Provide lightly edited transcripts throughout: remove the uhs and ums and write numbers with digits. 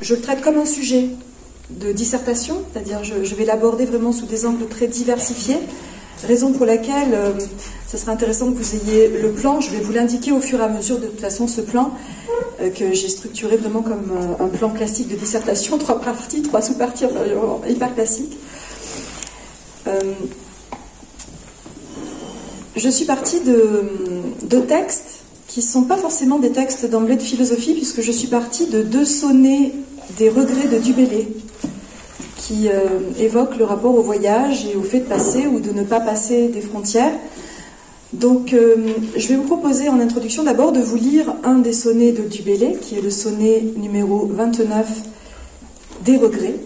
je le traite comme un sujet de dissertation, c'est-à-dire je vais l'aborder vraiment sous des angles très diversifiés, raison pour laquelle ce serait intéressant que vous ayez le plan. Je vais vous l'indiquer au fur et à mesure. De toute façon, ce plan que j'ai structuré vraiment comme un plan classique de dissertation, 3 parties, 3 sous-parties, enfin, hyper classique. Je suis partie de textes qui ne sont pas forcément des textes d'emblée de philosophie, puisque je suis partie de 2 sonnets des regrets de Du Bellay, qui évoquent le rapport au voyage et au fait de passer ou de ne pas passer des frontières. Donc, je vais vous proposer en introduction d'abord de vous lire un des sonnets de Du Bellay, qui est le sonnet numéro 29 des regrets,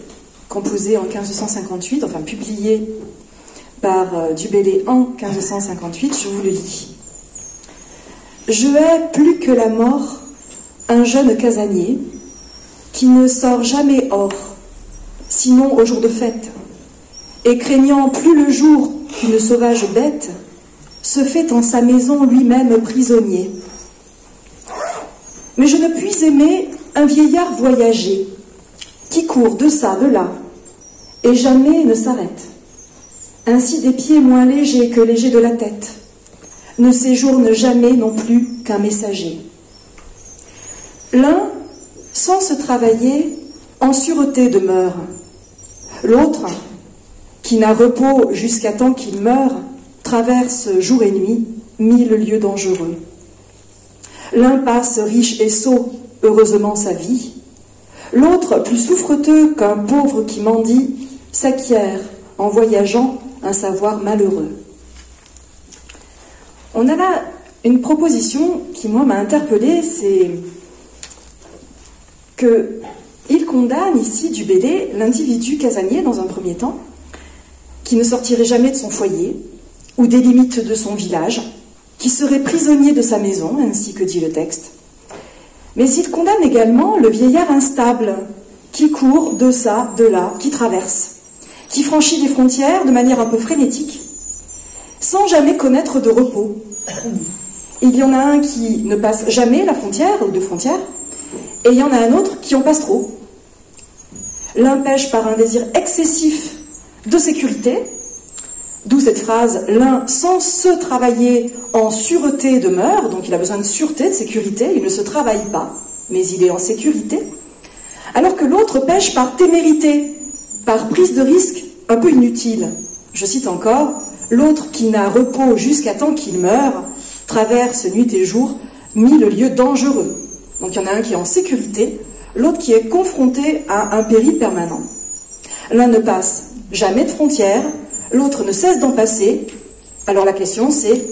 composé en 1558, enfin publié par Du Bellay en 1558. Je vous le lis. Je hais plus que la mort un jeune casanier qui ne sort jamais hors, sinon au jour de fête, et craignant plus le jour qu'une sauvage bête, se fait en sa maison lui-même prisonnier. Mais je ne puis aimer un vieillard voyager, qui court de ça, de là, et jamais ne s'arrête. Ainsi des pieds moins légers que légers de la tête, ne séjourne jamais non plus qu'un messager. L'un, sans se travailler, en sûreté demeure. L'autre, qui n'a repos jusqu'à temps qu'il meure, traverse jour et nuit 1000 lieues dangereux. L'un passe riche et sot, heureusement sa vie. L'autre, plus souffreteux qu'un pauvre qui mendie, s'acquiert, en voyageant, un savoir malheureux. On a là une proposition qui, moi, m'a interpellée, c'est qu'il condamne ici Du Bellay l'individu casanier, dans un premier temps, qui ne sortirait jamais de son foyer ou des limites de son village, qui serait prisonnier de sa maison, ainsi que dit le texte. Mais il condamne également le vieillard instable, qui court de ça, de là, qui traverse, qui franchit des frontières de manière un peu frénétique, sans jamais connaître de repos. Il y en a un qui ne passe jamais la frontière ou de frontières, et il y en a un autre qui en passe trop. L'un pêche par un désir excessif de sécurité, d'où cette phrase « l'un sans se travailler en sûreté demeure », donc il a besoin de sûreté, de sécurité, il ne se travaille pas, mais il est en sécurité, alors que l'autre pêche par témérité, par prise de risque un peu inutile. Je cite encore « l'autre qui n'a repos jusqu'à temps qu'il meure, traverse nuit et jour 1000 lieues dangereux ». Donc il y en a un qui est en sécurité, l'autre qui est confronté à un péril permanent. L'un ne passe jamais de frontières, l'autre ne cesse d'en passer. Alors la question c'est,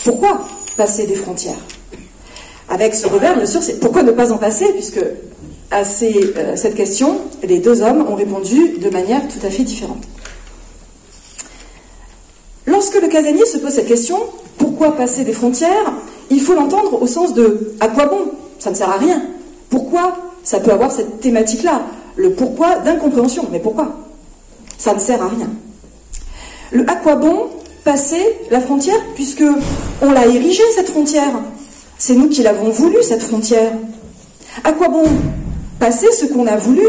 pourquoi passer des frontières? Avec ce revers, bien sûr, c'est pourquoi ne pas en passer, puisque à cette question, les 2 hommes ont répondu de manière tout à fait différente. Lorsque le casanier se pose cette question, pourquoi passer des frontières, il faut l'entendre au sens de « à quoi bon? Ça ne sert à rien. Pourquoi ?» Ça peut avoir cette thématique-là, le pourquoi d'incompréhension. Mais pourquoi? Ça ne sert à rien. Le « à quoi bon ?» passer la frontière, puisque on l'a érigée, cette frontière. C'est nous qui l'avons voulu, cette frontière. À quoi bon passer ce qu'on a voulu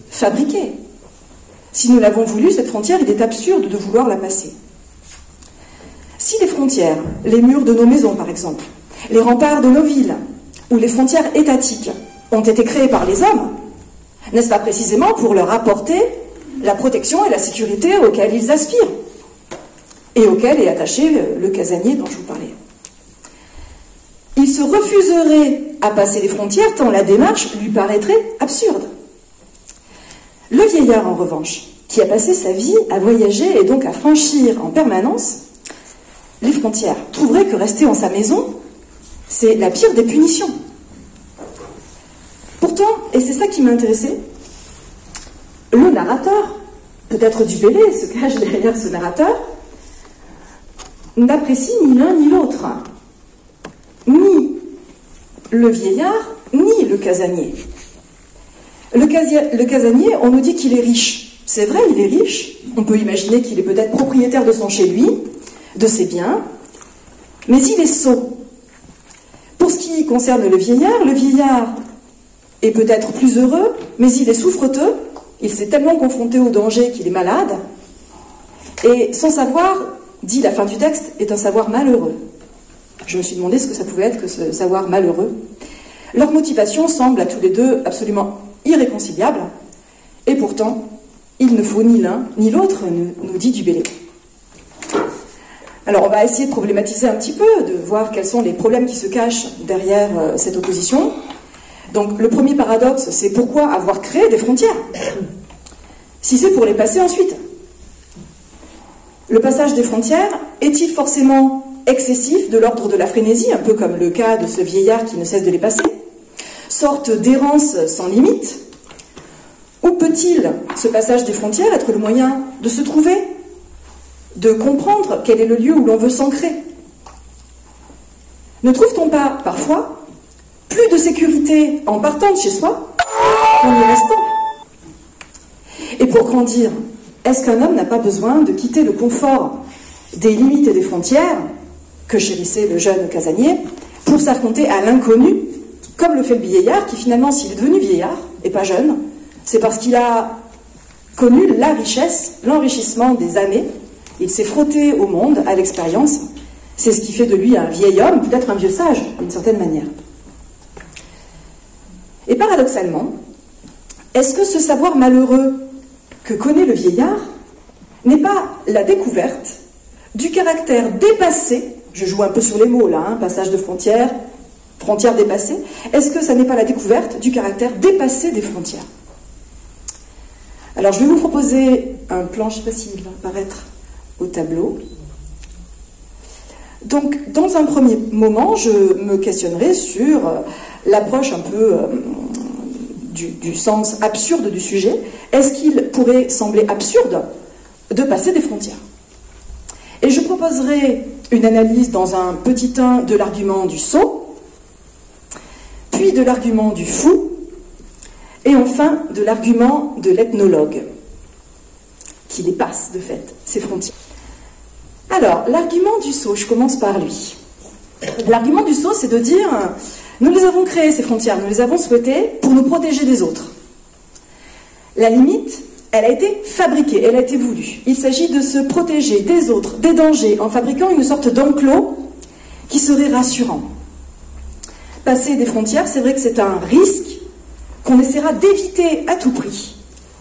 fabriquer? Si nous l'avons voulu, cette frontière, il est absurde de vouloir la passer. Si les frontières, les murs de nos maisons par exemple, les remparts de nos villes, ou les frontières étatiques ont été créées par les hommes, n'est-ce pas précisément pour leur apporter la protection et la sécurité auxquelles ils aspirent, et auquel est attaché le casanier dont je vous parlais? Il se refuserait à passer les frontières tant la démarche lui paraîtrait absurde. Le vieillard, en revanche, qui a passé sa vie à voyager et donc à franchir en permanence les frontières, trouverait que rester en sa maison, c'est la pire des punitions. Pourtant, et c'est ça qui m'a intéressé, le narrateur, peut-être Du Bellay se cache derrière ce narrateur, n'apprécie ni l'un ni l'autre, ni le vieillard, ni le casanier. Le casanier, on nous dit qu'il est riche. C'est vrai, il est riche. On peut imaginer qu'il est peut-être propriétaire de son chez-lui, de ses biens, mais il est sot. Pour ce qui concerne le vieillard est peut-être plus heureux mais il est souffreteux, il s'est tellement confronté au danger qu'il est malade, et son savoir, dit la fin du texte, est un savoir malheureux. Je me suis demandé ce que ça pouvait être que ce savoir malheureux. Leur motivation semble à tous les deux absolument irréconciliable, et pourtant, il ne faut ni l'un ni l'autre, nous dit Du Bellay. Alors on va essayer de problématiser un petit peu, de voir quels sont les problèmes qui se cachent derrière cette opposition. Donc le premier paradoxe, c'est pourquoi avoir créé des frontières, si c'est pour les passer ensuite? Le passage des frontières est-il forcément excessif, de l'ordre de la frénésie, un peu comme le cas de ce vieillard qui ne cesse de les passer, sorte d'errance sans limite? Ou peut-il, ce passage des frontières, être le moyen de se trouver, de comprendre quel est le lieu où l'on veut s'ancrer? Ne trouve-t-on pas, parfois, plus de sécurité en partant de chez soi qu'en y restant? Et pour grandir, est-ce qu'un homme n'a pas besoin de quitter le confort des limites et des frontières que chérissait le jeune casanier pour s'affronter à l'inconnu, comme le fait le vieillard, qui finalement, s'il est devenu vieillard et pas jeune, c'est parce qu'il a connu la richesse, l'enrichissement des années. Il s'est frotté au monde, à l'expérience. C'est ce qui fait de lui un vieil homme, peut-être un vieux sage, d'une certaine manière. Et paradoxalement, est-ce que ce savoir malheureux que connaît le vieillard n'est pas la découverte du caractère dépassé, je joue un peu sur les mots là, hein, passage de frontières, frontières dépassées, est-ce que ça n'est pas la découverte du caractère dépassé des frontières? Alors je vais vous proposer un plan, je ne sais pas s'il va apparaître au tableau. Donc dans un premier moment, je me questionnerai sur l'approche un peu du sens absurde du sujet. Est-ce qu'il pourrait sembler absurde de passer des frontières? Et je proposerai une analyse dans un petit 1 de l'argument du sot, puis de l'argument du fou, et enfin de l'argument de l'ethnologue, qui dépasse de fait ces frontières. Alors, l'argument du sot, je commence par lui. L'argument du sot, c'est de dire, nous les avons créées ces frontières, nous les avons souhaitées pour nous protéger des autres. La limite, elle a été fabriquée, elle a été voulue. Il s'agit de se protéger des autres, des dangers, en fabriquant une sorte d'enclos qui serait rassurant. Passer des frontières, c'est vrai que c'est un risque qu'on essaiera d'éviter à tout prix.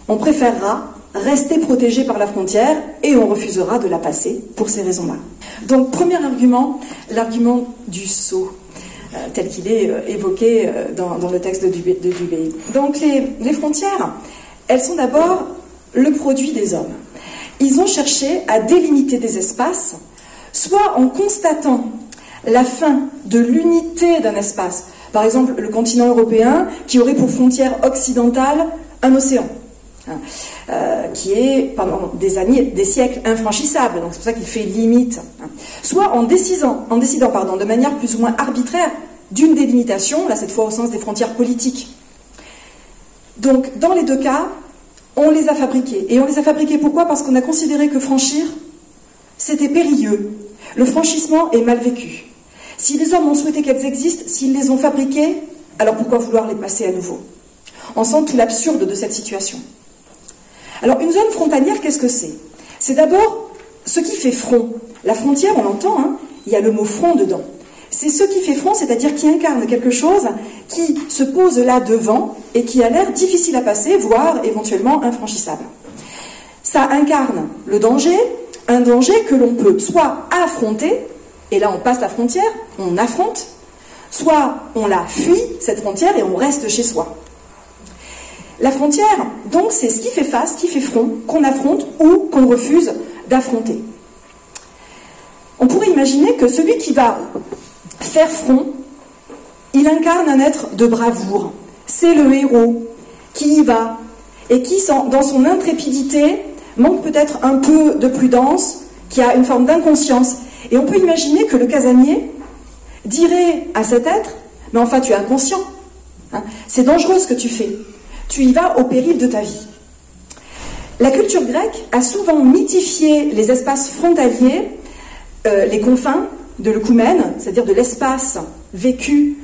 On préférera rester protégé par la frontière et on refusera de la passer pour ces raisons-là. Donc, premier argument, l'argument du sot, tel qu'il est évoqué dans le texte de Dubé. Donc, les frontières, elles sont d'abord le produit des hommes. Ils ont cherché à délimiter des espaces, soit en constatant la fin de l'unité d'un espace. Par exemple, le continent européen qui aurait pour frontière occidentale un océan, qui est pendant des siècles infranchissable, donc c'est pour ça qu'il fait limite. Soit en décidant de manière plus ou moins arbitraire d'une délimitation, là cette fois au sens des frontières politiques. Donc dans les deux cas, on les a fabriqués. Et on les a fabriqués pourquoi? Parce qu'on a considéré que franchir, c'était périlleux. Le franchissement est mal vécu. Si les hommes ont souhaité qu'elles existent, s'ils les ont fabriquées, alors pourquoi vouloir les passer à nouveau? On sent tout l'absurde de cette situation. Alors une zone frontalière, qu'est-ce que c'est? C'est d'abord ce qui fait front. La frontière, on l'entend, hein, il y a le mot front dedans. C'est ce qui fait front, c'est-à-dire qui incarne quelque chose qui se pose là devant et qui a l'air difficile à passer, voire éventuellement infranchissable. Ça incarne le danger, un danger que l'on peut soit affronter, et là on passe la frontière, on affronte, soit on la fuit, cette frontière, et on reste chez soi. La frontière, donc, c'est ce qui fait face, qui fait front, qu'on affronte ou qu'on refuse d'affronter. On pourrait imaginer que celui qui va faire front, il incarne un être de bravoure. C'est le héros qui y va et qui, dans son intrépidité, manque peut-être un peu de prudence, qui a une forme d'inconscience. Et on peut imaginer que le casanier dirait à cet être, mais enfin tu es inconscient, hein, c'est dangereux ce que tu fais, tu y vas au péril de ta vie. La culture grecque a souvent mythifié les espaces frontaliers, les confins de l'œcumène, c'est-à-dire de l'espace vécu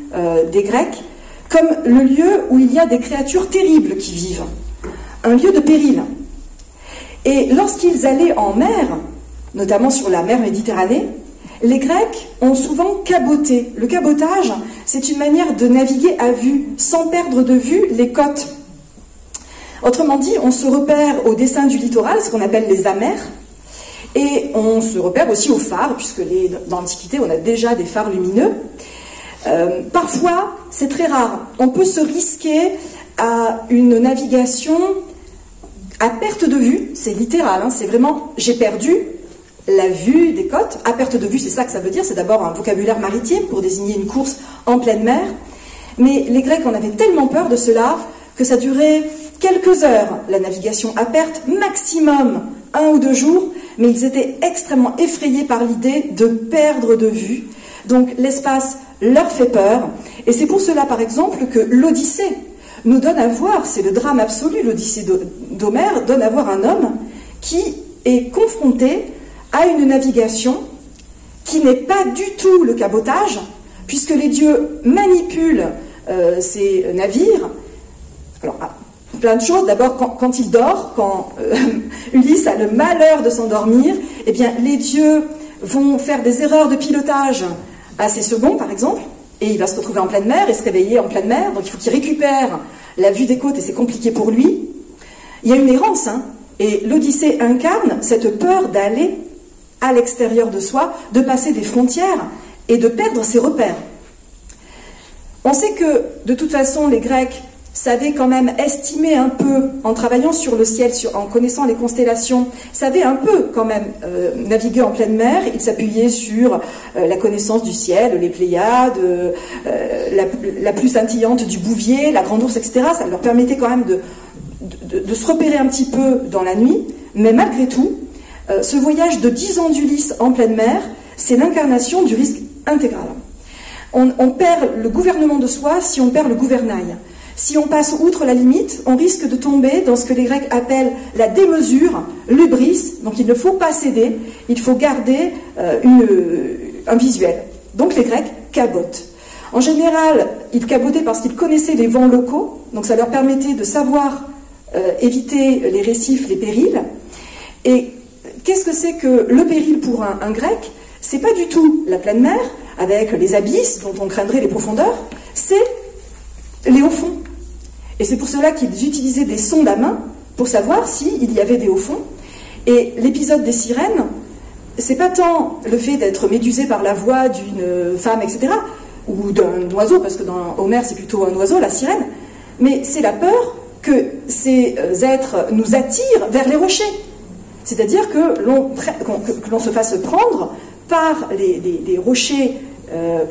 des Grecs, comme le lieu où il y a des créatures terribles qui vivent, un lieu de péril. Et lorsqu'ils allaient en mer, notamment sur la mer Méditerranée, les Grecs ont souvent caboté. Le cabotage, c'est une manière de naviguer à vue, sans perdre de vue les côtes. Autrement dit, on se repère au dessin du littoral, ce qu'on appelle les amers, et on se repère aussi aux phares, puisque dans l'Antiquité, on a déjà des phares lumineux. Parfois, c'est très rare, on peut se risquer à une navigation à perte de vue, c'est littéral, hein, c'est vraiment, j'ai perdu la vue des côtes. À perte de vue, c'est ça que ça veut dire, c'est d'abord un vocabulaire maritime pour désigner une course en pleine mer, mais les Grecs en avaient tellement peur de cela que ça durait quelques heures, la navigation à perte, maximum 1 ou 2 jours, mais ils étaient extrêmement effrayés par l'idée de perdre de vue. Donc l'espace leur fait peur, et c'est pour cela, par exemple, que l'Odyssée nous donne à voir, c'est le drame absolu, l'Odyssée d'Homère donne à voir un homme qui est confronté à une navigation qui n'est pas du tout le cabotage, puisque les dieux manipulent ces navires. Alors, plein de choses. D'abord, quand il dort, quand Ulysse a le malheur de s'endormir, eh bien, les dieux vont faire des erreurs de pilotage à ses seconds, par exemple, et il va se retrouver en pleine mer et se réveiller en pleine mer, donc il faut qu'il récupère la vue des côtes et c'est compliqué pour lui. Il y a une errance, hein, et l'Odyssée incarne cette peur d'aller à l'extérieur de soi, de passer des frontières et de perdre ses repères. On sait que, de toute façon, les Grecs savaient quand même estimer un peu, en travaillant sur le ciel, en connaissant les constellations, savaient un peu quand même naviguer en pleine mer. Ils s'appuyaient sur la connaissance du ciel, les Pléiades, la plus scintillante du Bouvier, la Grande Ourse, etc. Ça leur permettait quand même de se repérer un petit peu dans la nuit, mais malgré tout, ce voyage de 10 ans d'Ulysse en pleine mer, c'est l'incarnation du risque intégral. On perd le gouvernement de soi si on perd le gouvernail. Si on passe outre la limite, on risque de tomber dans ce que les Grecs appellent la démesure, l'hubris. Donc il ne faut pas céder, il faut garder un visuel. Donc les Grecs cabotent. En général, ils cabotaient parce qu'ils connaissaient les vents locaux, donc ça leur permettait de savoir éviter les récifs, les périls. Et qu'est-ce que c'est que le péril pour un Grec? C'est pas du tout la pleine mer, avec les abysses dont on craindrait les profondeurs, c'est les hauts fonds. Et c'est pour cela qu'ils utilisaient des sondes à main pour savoir s'il y avait des hauts fonds. Et l'épisode des sirènes, c'est pas tant le fait d'être médusé par la voix d'une femme, etc., ou d'un oiseau, parce que dans Homère c'est plutôt un oiseau, la sirène, mais c'est la peur que ces êtres nous attirent vers les rochers. C'est-à-dire que l'on se fasse prendre par les rochers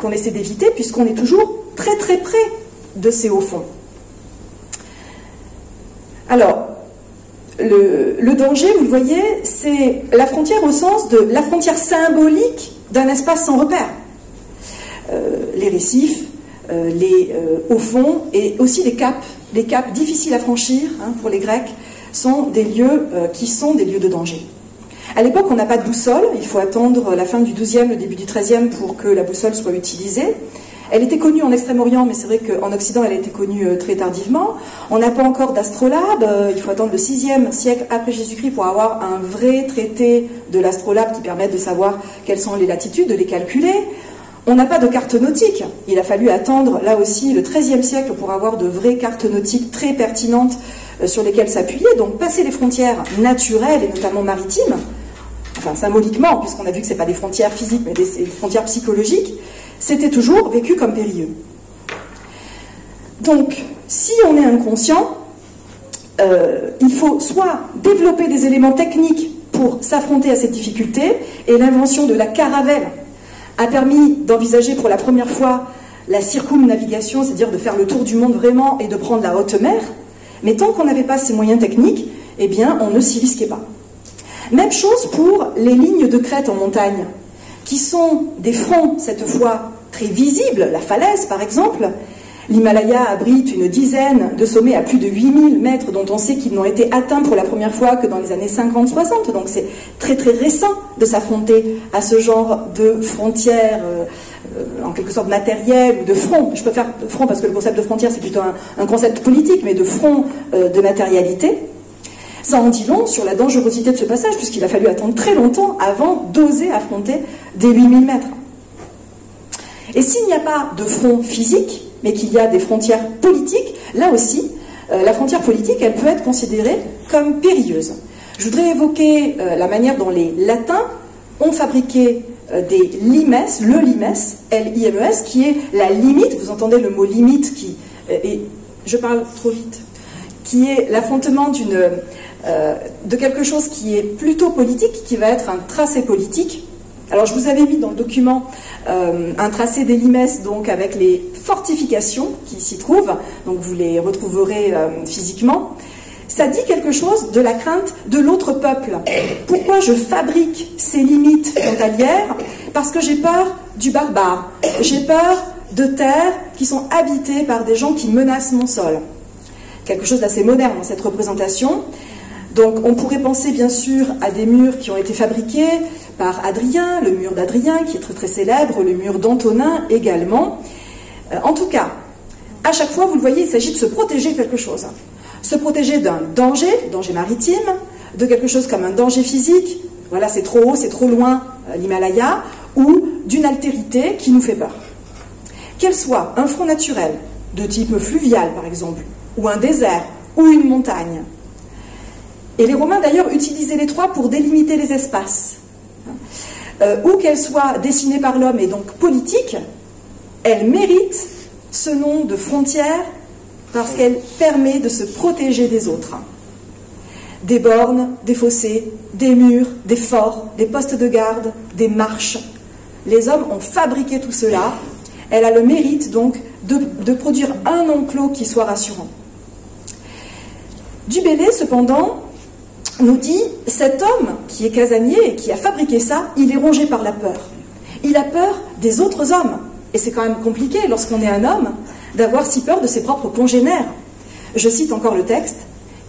qu'on essaie d'éviter, puisqu'on est toujours très très près de ces hauts fonds. Alors, le danger, vous le voyez, c'est la frontière au sens de la frontière symbolique d'un espace sans repère. Les récifs, les hauts fonds et aussi les caps difficiles à franchir, hein, pour les Grecs, sont des lieux qui sont des lieux de danger. À l'époque, on n'a pas de boussole, il faut attendre la fin du XIIe, le début du XIIIe pour que la boussole soit utilisée. Elle était connue en Extrême-Orient, mais c'est vrai qu'en Occident, elle a été connue très tardivement. On n'a pas encore d'astrolabe, il faut attendre le VIe siècle après Jésus-Christ pour avoir un vrai traité de l'astrolabe qui permette de savoir quelles sont les latitudes, de les calculer. On n'a pas de carte nautique. Il a fallu attendre, là aussi, le XIIIe siècle pour avoir de vraies cartes nautiques très pertinentes sur lesquelles s'appuyer. Donc, passer les frontières naturelles et notamment maritimes, enfin symboliquement, puisqu'on a vu que ce n'est pas des frontières physiques, mais des frontières psychologiques, c'était toujours vécu comme périlleux. Donc, si on est inconscient, il faut soit développer des éléments techniques pour s'affronter à cette difficulté, et l'invention de la caravelle a permis d'envisager pour la première fois la circumnavigation, c'est-à-dire de faire le tour du monde vraiment et de prendre la haute mer, mais tant qu'on n'avait pas ces moyens techniques, eh bien, on ne s'y risquait pas. Même chose pour les lignes de crête en montagne, qui sont des fronts, cette fois, très visibles, la falaise par exemple. L'Himalaya abrite une dizaine de sommets à plus de 8000 mètres, dont on sait qu'ils n'ont été atteints pour la première fois que dans les années 50-60, donc c'est très très récent de s'affronter à ce genre de frontières en quelque sorte matériel ou de front. Je peux faire de front parce que le concept de frontière c'est plutôt un concept politique, mais de front de matérialité. Ça en dit long sur la dangerosité de ce passage, puisqu'il a fallu attendre très longtemps avant d'oser affronter des 8000 mètres. Et s'il n'y a pas de front physique, mais qu'il y a des frontières politiques, là aussi, la frontière politique, elle peut être considérée comme périlleuse. Je voudrais évoquer la manière dont les latins ont fabriqué des limes, le limes, L-I-M-E-S, qui est la limite, vous entendez le mot limite, je parle trop vite, qui est l'affrontement de quelque chose qui est plutôt politique, qui va être un tracé politique. Alors je vous avais mis dans le document un tracé des limes, donc avec les fortifications qui s'y trouvent, donc vous les retrouverez physiquement. Ça dit quelque chose de la crainte de l'autre peuple. Pourquoi je fabrique ces limites frontalières? Parce que j'ai peur du barbare, j'ai peur de terres qui sont habitées par des gens qui menacent mon sol. Quelque chose d'assez moderne dans cette représentation. Donc on pourrait penser bien sûr à des murs qui ont été fabriqués par Hadrien, le mur d'Hadrien qui est très très célèbre, le mur d'Antonin également. En tout cas, à chaque fois, vous le voyez, il s'agit de se protéger de quelque chose. Se protéger d'un danger, danger maritime, de quelque chose comme un danger physique, voilà c'est trop haut, c'est trop loin, l'Himalaya, ou d'une altérité qui nous fait peur. Qu'elle soit un front naturel, de type fluvial par exemple, ou un désert, ou une montagne. Et les Romains d'ailleurs utilisaient les trois pour délimiter les espaces. Ou qu'elle soit dessinée par l'homme et donc politique, elle mérite ce nom de frontière parce qu'elle permet de se protéger des autres. Des bornes, des fossés, des murs, des forts, des postes de garde, des marches. Les hommes ont fabriqué tout cela. Elle a le mérite donc de produire un enclos qui soit rassurant. Du Bellay, cependant, nous dit, cet homme qui est casanier et qui a fabriqué ça, il est rongé par la peur. Il a peur des autres hommes. Et c'est quand même compliqué, lorsqu'on est un homme, d'avoir si peur de ses propres congénères. Je cite encore le texte.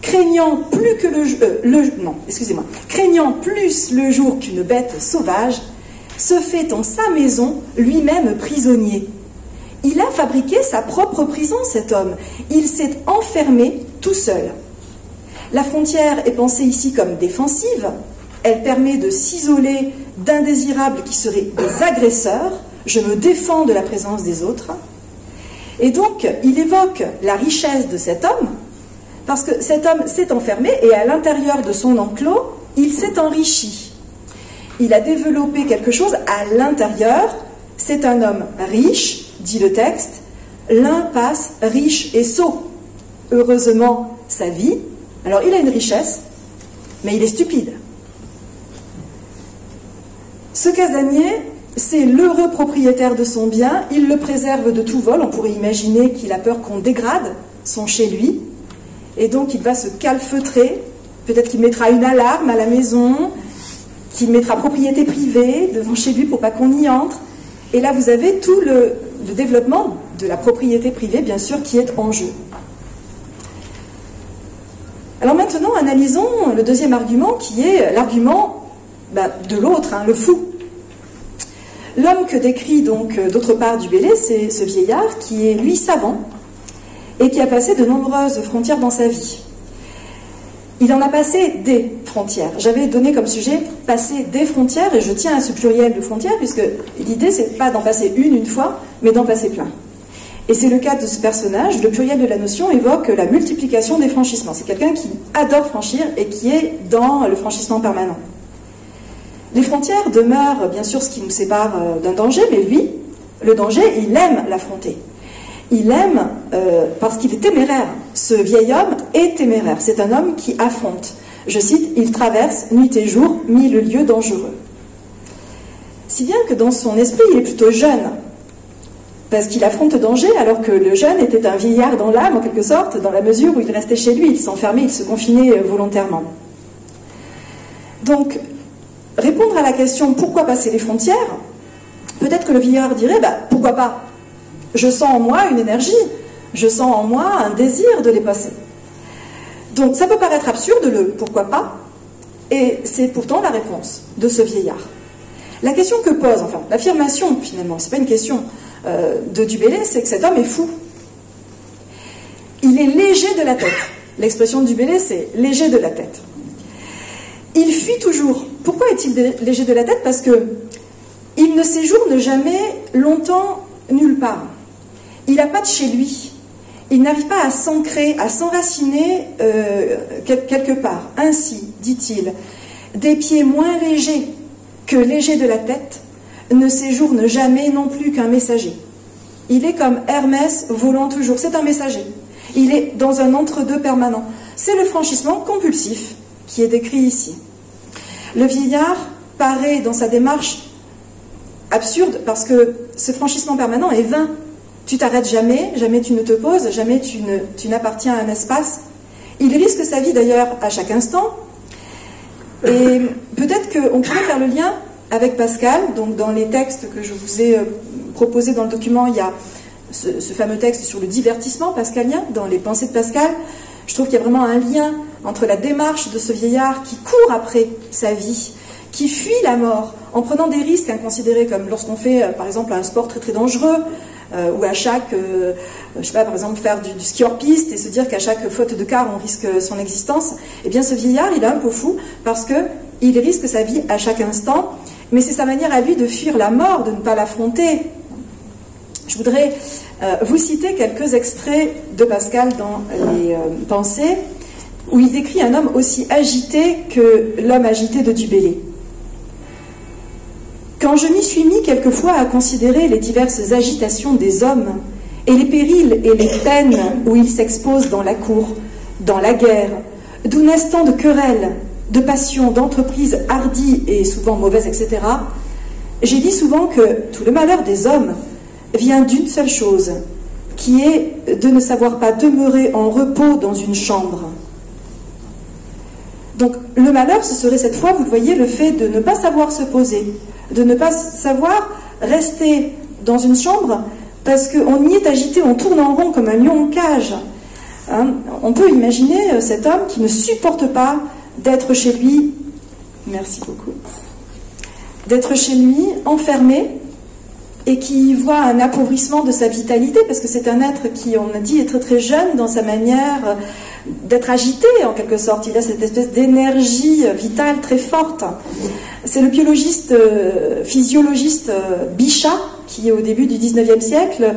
Craignant plus le jour qu'une bête sauvage, se fait en sa maison lui-même prisonnier. Il a fabriqué sa propre prison, cet homme. Il s'est enfermé tout seul. La frontière est pensée ici comme défensive. Elle permet de s'isoler d'indésirables qui seraient des agresseurs. Je me défends de la présence des autres. Et donc, il évoque la richesse de cet homme, parce que cet homme s'est enfermé et à l'intérieur de son enclos, il s'est enrichi. Il a développé quelque chose à l'intérieur. C'est un homme riche, dit le texte. L'un passe riche et sot. Heureusement, sa vie. Alors, il a une richesse, mais il est stupide. Ce casanier, c'est l'heureux propriétaire de son bien, il le préserve de tout vol, on pourrait imaginer qu'il a peur qu'on dégrade son chez lui, et donc il va se calfeutrer, peut-être qu'il mettra une alarme à la maison, qu'il mettra propriété privée devant chez lui pour pas qu'on y entre, et là vous avez tout le développement de la propriété privée, bien sûr, qui est en jeu. Alors maintenant, analysons le deuxième argument, qui est l'argument de l'autre, le fou. L'homme que décrit donc d'autre part du Bellay, c'est ce vieillard qui est lui savant et qui a passé de nombreuses frontières dans sa vie. Il en a passé des frontières. J'avais donné comme sujet passer des frontières et je tiens à ce pluriel de frontières puisque l'idée c'est pas d'en passer une fois, mais d'en passer plein. Et c'est le cas de ce personnage. Le pluriel de la notion évoque la multiplication des franchissements. C'est quelqu'un qui adore franchir et qui est dans le franchissement permanent. Les frontières demeurent bien sûr ce qui nous sépare d'un danger, mais lui, le danger, il aime l'affronter. Il aime parce qu'il est téméraire. Ce vieil homme est téméraire. C'est un homme qui affronte. Je cite, « Il traverse nuit et jour 1000 lieues dangereux ». Si bien que dans son esprit, il est plutôt jeune, parce qu'il affronte danger, alors que le jeune était un vieillard dans l'âme, en quelque sorte, dans la mesure où il restait chez lui, il s'enfermait, il se confinait volontairement. Donc, répondre à la question « Pourquoi passer les frontières ?» Peut-être que le vieillard dirait « Pourquoi pas ? Je sens en moi une énergie, je sens en moi un désir de les passer. » Donc ça peut paraître absurde le « pourquoi pas ?» et c'est pourtant la réponse de ce vieillard. La question que pose, enfin, l'affirmation, finalement, c'est pas une question de Du Bellay, c'est que cet homme est fou. Il est léger de la tête. L'expression de Du Bellay, c'est léger de la tête. Il fuit toujours. Pourquoi est-il léger de la tête? Parce que il ne séjourne jamais longtemps nulle part. Il n'a pas de chez lui. Il n'arrive pas à s'ancrer, à s'enraciner quelque part. Ainsi, dit-il, des pieds moins légers que légers de la tête ne séjourne jamais non plus qu'un messager. Il est comme Hermès volant toujours. C'est un messager. Il est dans un entre-deux permanent. C'est le franchissement compulsif qui est décrit ici. Le vieillard paraît dans sa démarche absurde parce que ce franchissement permanent est vain. Tu t'arrêtes jamais, jamais tu ne te poses, jamais tu n'appartiens à un espace. Il risque sa vie d'ailleurs à chaque instant. Et peut-être qu'on pourrait faire le lien avec Pascal. Donc dans les textes que je vous ai proposés dans le document, il y a ce fameux texte sur le divertissement pascalien, dans les pensées de Pascal. Je trouve qu'il y a vraiment un lien entre la démarche de ce vieillard qui court après sa vie, qui fuit la mort en prenant des risques inconsidérés, comme lorsqu'on fait par exemple un sport très très dangereux, ou à chaque, je sais pas, par exemple faire du ski hors piste et se dire qu'à chaque faute de quart on risque son existence. Eh bien ce vieillard il est un peu fou parce qu'il risque sa vie à chaque instant, mais c'est sa manière à lui de fuir la mort, de ne pas l'affronter. Je voudrais vous citer quelques extraits de Pascal dans les pensées, où il décrit un homme aussi agité que l'homme agité de Du Bellay. Quand je m'y suis mis quelquefois à considérer les diverses agitations des hommes et les périls et les peines où ils s'exposent dans la cour, dans la guerre, d'où naissent tant de querelles, de passions, d'entreprises hardies et souvent mauvaises, etc., j'ai dit souvent que tout le malheur des hommes vient d'une seule chose, qui est de ne savoir pas demeurer en repos dans une chambre. Donc le malheur, ce serait cette fois, vous le voyez, le fait de ne pas savoir se poser, de ne pas savoir rester dans une chambre parce qu'on y est agité, on tourne en rond comme un lion en cage. Hein, on peut imaginer cet homme qui ne supporte pas d'être chez lui, merci beaucoup, d'être chez lui enfermé et qui voit un appauvrissement de sa vitalité parce que c'est un être qui, on a dit, est très très jeune dans sa manière d'être agité en quelque sorte. Il a cette espèce d'énergie vitale très forte. C'est le biologiste, physiologiste Bichat qui, au début du 19e siècle,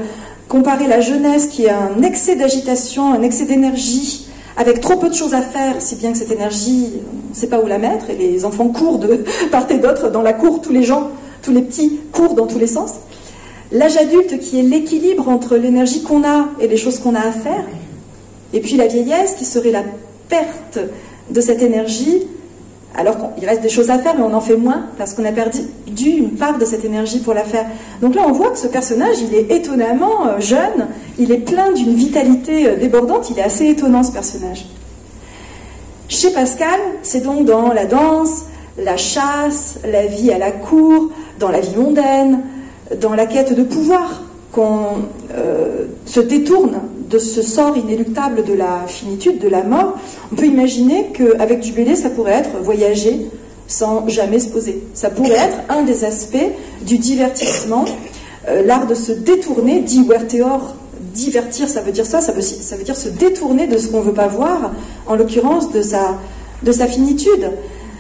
comparait la jeunesse qui a un excès d'agitation, un excès d'énergie, avec trop peu de choses à faire, si bien que cette énergie, on ne sait pas où la mettre, et les enfants courent de part et d'autre dans la cour, tous les petits courent dans tous les sens. L'âge adulte qui est l'équilibre entre l'énergie qu'on a et les choses qu'on a à faire, et puis la vieillesse qui serait la perte de cette énergie, alors qu'il reste des choses à faire, mais on en fait moins, parce qu'on a perdu une part de cette énergie pour la faire. Donc là, on voit que ce personnage, il est étonnamment jeune, il est plein d'une vitalité débordante, il est assez étonnant, ce personnage. Chez Pascal, c'est donc dans la danse, la chasse, la vie à la cour, dans la vie mondaine, dans la quête de pouvoir, qu'on se détourne de ce sort inéluctable de la finitude, de la mort. On peut imaginer qu'avec Du Bellay, ça pourrait être voyager sans jamais se poser. Ça pourrait être un des aspects du divertissement, l'art de se détourner, diverteor, divertir, ça veut dire ça veut dire se détourner de ce qu'on ne veut pas voir, en l'occurrence de sa finitude.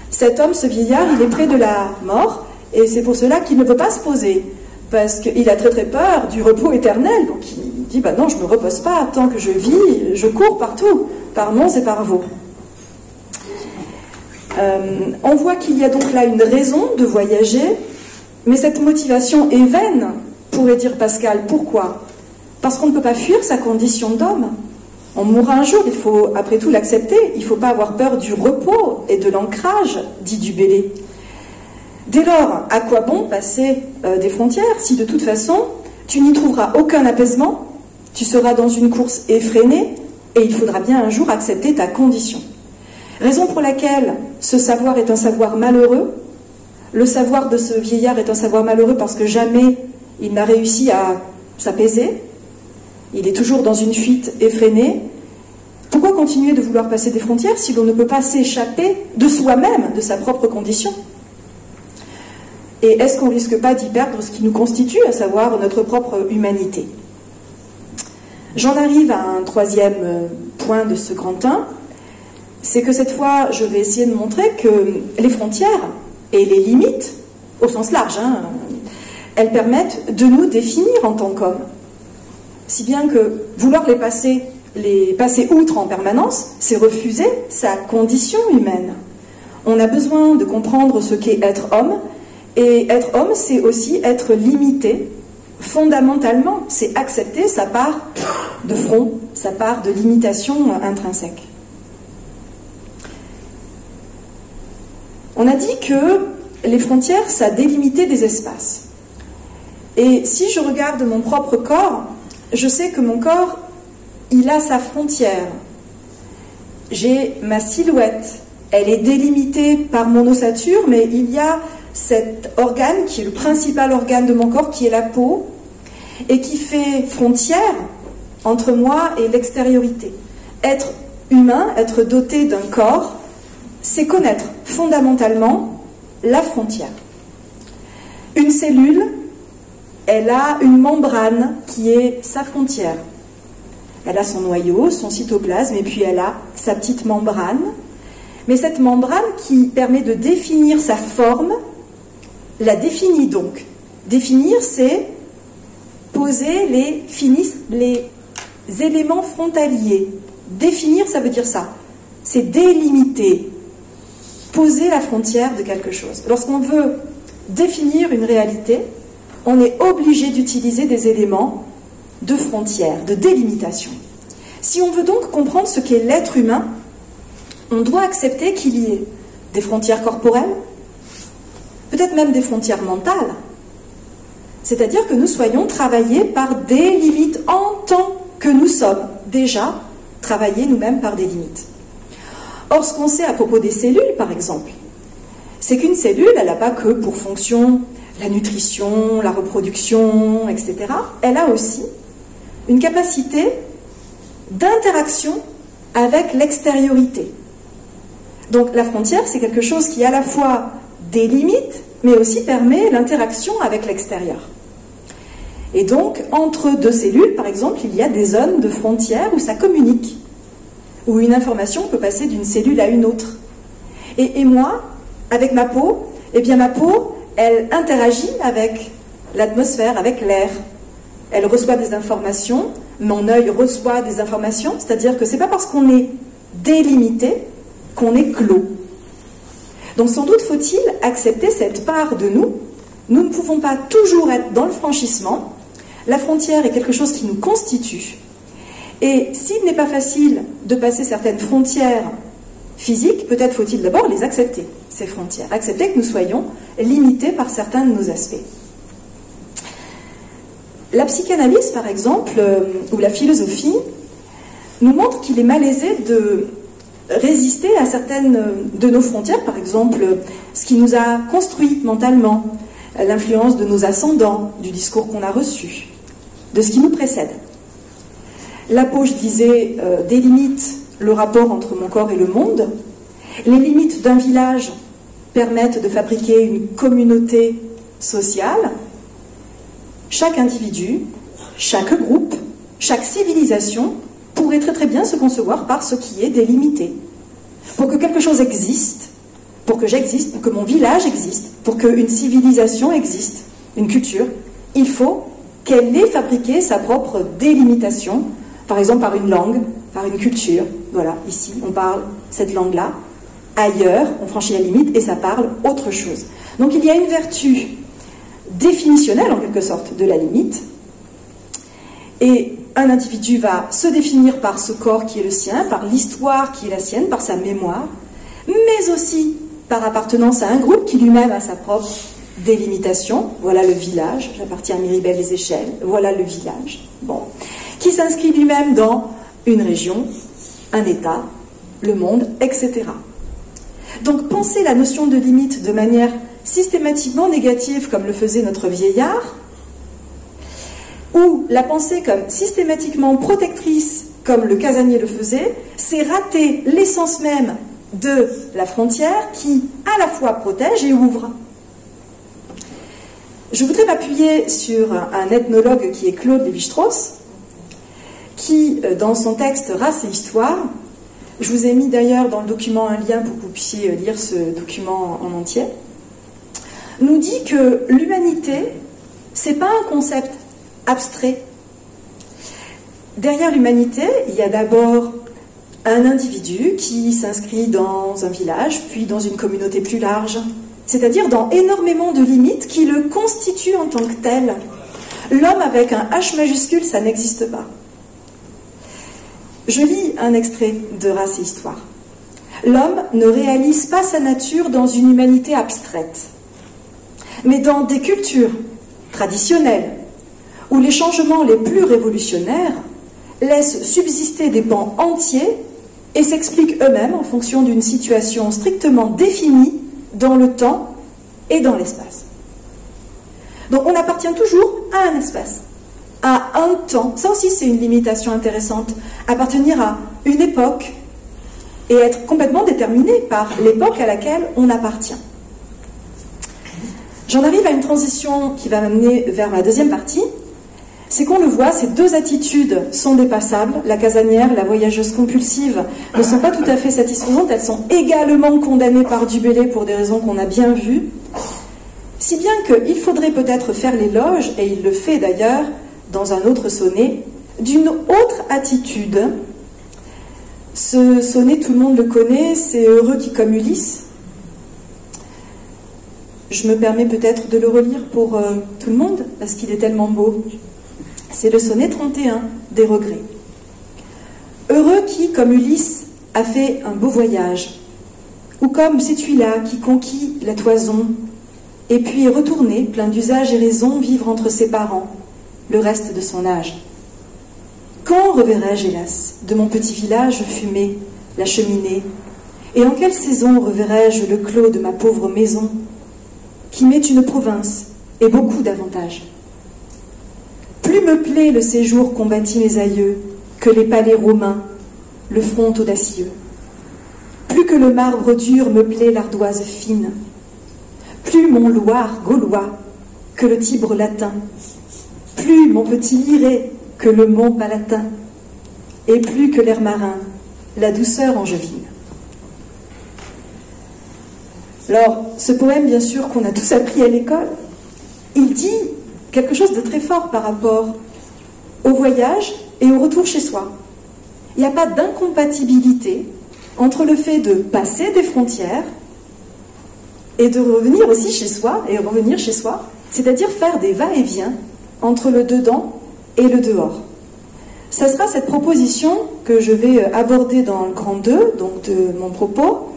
Cet homme, ce vieillard, il est près de la mort, et c'est pour cela qu'il ne peut pas se poser, parce qu'il a très très peur du repos éternel, donc il dit, bah non, je ne me repose pas, tant que je vis, je cours partout, par monts et par vaux. On voit qu'il y a donc là une raison de voyager, mais cette motivation est vaine, pourrait dire Pascal. Pourquoi? Parce qu'on ne peut pas fuir sa condition d'homme. On mourra un jour, il faut après tout l'accepter, il ne faut pas avoir peur du repos et de l'ancrage, dit Du Bellay. Dès lors, à quoi bon passer des frontières si de toute façon tu n'y trouveras aucun apaisement, tu seras dans une course effrénée et il faudra bien un jour accepter ta condition. Raison pour laquelle ce savoir est un savoir malheureux. Le savoir de ce vieillard est un savoir malheureux parce que jamais il n'a réussi à s'apaiser. Il est toujours dans une fuite effrénée. Pourquoi continuer de vouloir passer des frontières si l'on ne peut pas s'échapper de soi-même, de sa propre condition? Et est-ce qu'on ne risque pas d'y perdre ce qui nous constitue, à savoir notre propre humanité? J'en arrive à un troisième point de ce grand 1, c'est que cette fois, je vais essayer de montrer que les frontières et les limites, au sens large, elles permettent de nous définir en tant qu'hommes. Si bien que vouloir les passer outre en permanence, c'est refuser sa condition humaine. On a besoin de comprendre ce qu'est être homme, et être homme, c'est aussi être limité, fondamentalement, c'est accepter sa part de front, sa part de limitation intrinsèque. On a dit que les frontières, ça délimitait des espaces. Et si je regarde mon propre corps, je sais que mon corps, il a sa frontière. J'ai ma silhouette, elle est délimitée par mon ossature, mais il y a cet organe qui est le principal organe de mon corps, qui est la peau, et qui fait frontière entre moi et l'extériorité. Être humain, être doté d'un corps, c'est connaître fondamentalement la frontière. Une cellule, elle a une membrane qui est sa frontière. Elle a son noyau, son cytoplasme, et puis elle a sa petite membrane. Mais cette membrane qui permet de définir sa forme, la définit donc. Définir, c'est poser les éléments frontaliers. Définir, ça veut dire ça. C'est délimiter, poser la frontière de quelque chose. Lorsqu'on veut définir une réalité, on est obligé d'utiliser des éléments de frontière, de délimitation. Si on veut donc comprendre ce qu'est l'être humain, on doit accepter qu'il y ait des frontières corporelles, peut-être même des frontières mentales, c'est-à-dire que nous soyons travaillés par des limites en tant que nous sommes déjà travaillés nous-mêmes par des limites. Or, ce qu'on sait à propos des cellules, par exemple, c'est qu'une cellule, elle n'a pas que pour fonction la nutrition, la reproduction, etc. Elle a aussi une capacité d'interaction avec l'extériorité. Donc la frontière, c'est quelque chose qui à la fois délimite, mais aussi permet l'interaction avec l'extérieur. Et donc, entre deux cellules, par exemple, il y a des zones de frontières où ça communique, où une information peut passer d'une cellule à une autre. Et moi, avec ma peau, eh bien ma peau, elle interagit avec l'atmosphère, avec l'air. Elle reçoit des informations, mon œil reçoit des informations, c'est-à-dire que ce n'est pas parce qu'on est délimité qu'on est clos. Donc sans doute faut-il accepter cette part de nous. Nous ne pouvons pas toujours être dans le franchissement. La frontière est quelque chose qui nous constitue. Et s'il n'est pas facile de passer certaines frontières physiques, peut-être faut-il d'abord les accepter, ces frontières. Accepter que nous soyons limités par certains de nos aspects. La psychanalyse, par exemple, ou la philosophie, nous montre qu'il est malaisé de résister à certaines de nos frontières, par exemple, ce qui nous a construit mentalement, l'influence de nos ascendants, du discours qu'on a reçu, de ce qui nous précède. La peau, je disais, délimite le rapport entre mon corps et le monde. Les limites d'un village permettent de fabriquer une communauté sociale. Chaque individu, chaque groupe, chaque civilisation pourrait très très bien se concevoir par ce qui est délimité. Pour que quelque chose existe, pour que j'existe, pour que mon village existe, pour qu'une civilisation existe, une culture, il faut qu'elle ait fabriqué sa propre délimitation, par exemple par une langue, par une culture. Voilà, ici on parle cette langue-là, ailleurs on franchit la limite et ça parle autre chose. Donc il y a une vertu définitionnelle en quelque sorte de la limite, et un individu va se définir par ce corps qui est le sien, par l'histoire qui est la sienne, par sa mémoire, mais aussi par appartenance à un groupe qui lui-même a sa propre délimitation. Voilà le village, j'appartiens à Miribel-les-Échelles, voilà le village, bon, qui s'inscrit lui-même dans une région, un État, le monde, etc. Donc penser la notion de limite de manière systématiquement négative comme le faisait notre vieillard, ou la penser comme systématiquement protectrice comme le casanier le faisait, c'est rater l'essence même de la frontière qui à la fois protège et ouvre. Je voudrais m'appuyer sur un ethnologue qui est Claude Lévi-Strauss, qui, dans son texte « Race et Histoire », je vous ai mis d'ailleurs dans le document un lien pour que vous puissiez lire ce document en entier, nous dit que l'humanité, c'est pas un concept abstrait. Derrière l'humanité, il y a d'abord un individu qui s'inscrit dans un village, puis dans une communauté plus large, c'est-à-dire dans énormément de limites qui le constituent en tant que tel. L'homme avec un H majuscule, ça n'existe pas. Je lis un extrait de Race et Histoire. L'homme ne réalise pas sa nature dans une humanité abstraite, mais dans des cultures traditionnelles, où les changements les plus révolutionnaires laissent subsister des pans entiers et s'expliquent eux-mêmes en fonction d'une situation strictement définie dans le temps et dans l'espace. Donc on appartient toujours à un espace, à un temps. Ça aussi c'est une limitation intéressante, appartenir à une époque et être complètement déterminé par l'époque à laquelle on appartient. J'en arrive à une transition qui va m'amener vers ma deuxième partie. C'est qu'on le voit, ces deux attitudes sont dépassables. La casanière, la voyageuse compulsive ne sont pas tout à fait satisfaisantes. Elles sont également condamnées par Du Bellay pour des raisons qu'on a bien vues. Si bien qu'il faudrait peut-être faire l'éloge, et il le fait d'ailleurs dans un autre sonnet, d'une autre attitude. Ce sonnet, tout le monde le connaît, c'est « Heureux qui comme Ulysse ». Je me permets peut-être de le relire pour tout le monde, parce qu'il est tellement beau. C'est le sonnet 31 des regrets. Heureux qui, comme Ulysse, a fait un beau voyage, ou comme Cétuila qui conquit la toison, et puis est retourné, plein d'usage et raison, vivre entre ses parents, le reste de son âge. Quand reverrai-je, hélas, de mon petit village fumé, la cheminée, et en quelle saison reverrai-je le clos de ma pauvre maison, qui m'est une province et beaucoup d'avantages. Plus me plaît le séjour qu'ont bâti mes aïeux que les palais romains, le front audacieux. Plus que le marbre dur me plaît l'ardoise fine. Plus mon Loire gaulois que le Tibre latin. Plus mon petit Liré que le mont Palatin. Et plus que l'air marin, la douceur angevine. Alors, ce poème, bien sûr, qu'on a tous appris à l'école, il dit quelque chose de très fort par rapport au voyage et au retour chez soi. Il n'y a pas d'incompatibilité entre le fait de passer des frontières et de revenir aussi chez soi, et revenir chez soi, c'est-à-dire faire des va-et-vient entre le dedans et le dehors. Ça sera cette proposition que je vais aborder dans le grand 2, donc de mon propos,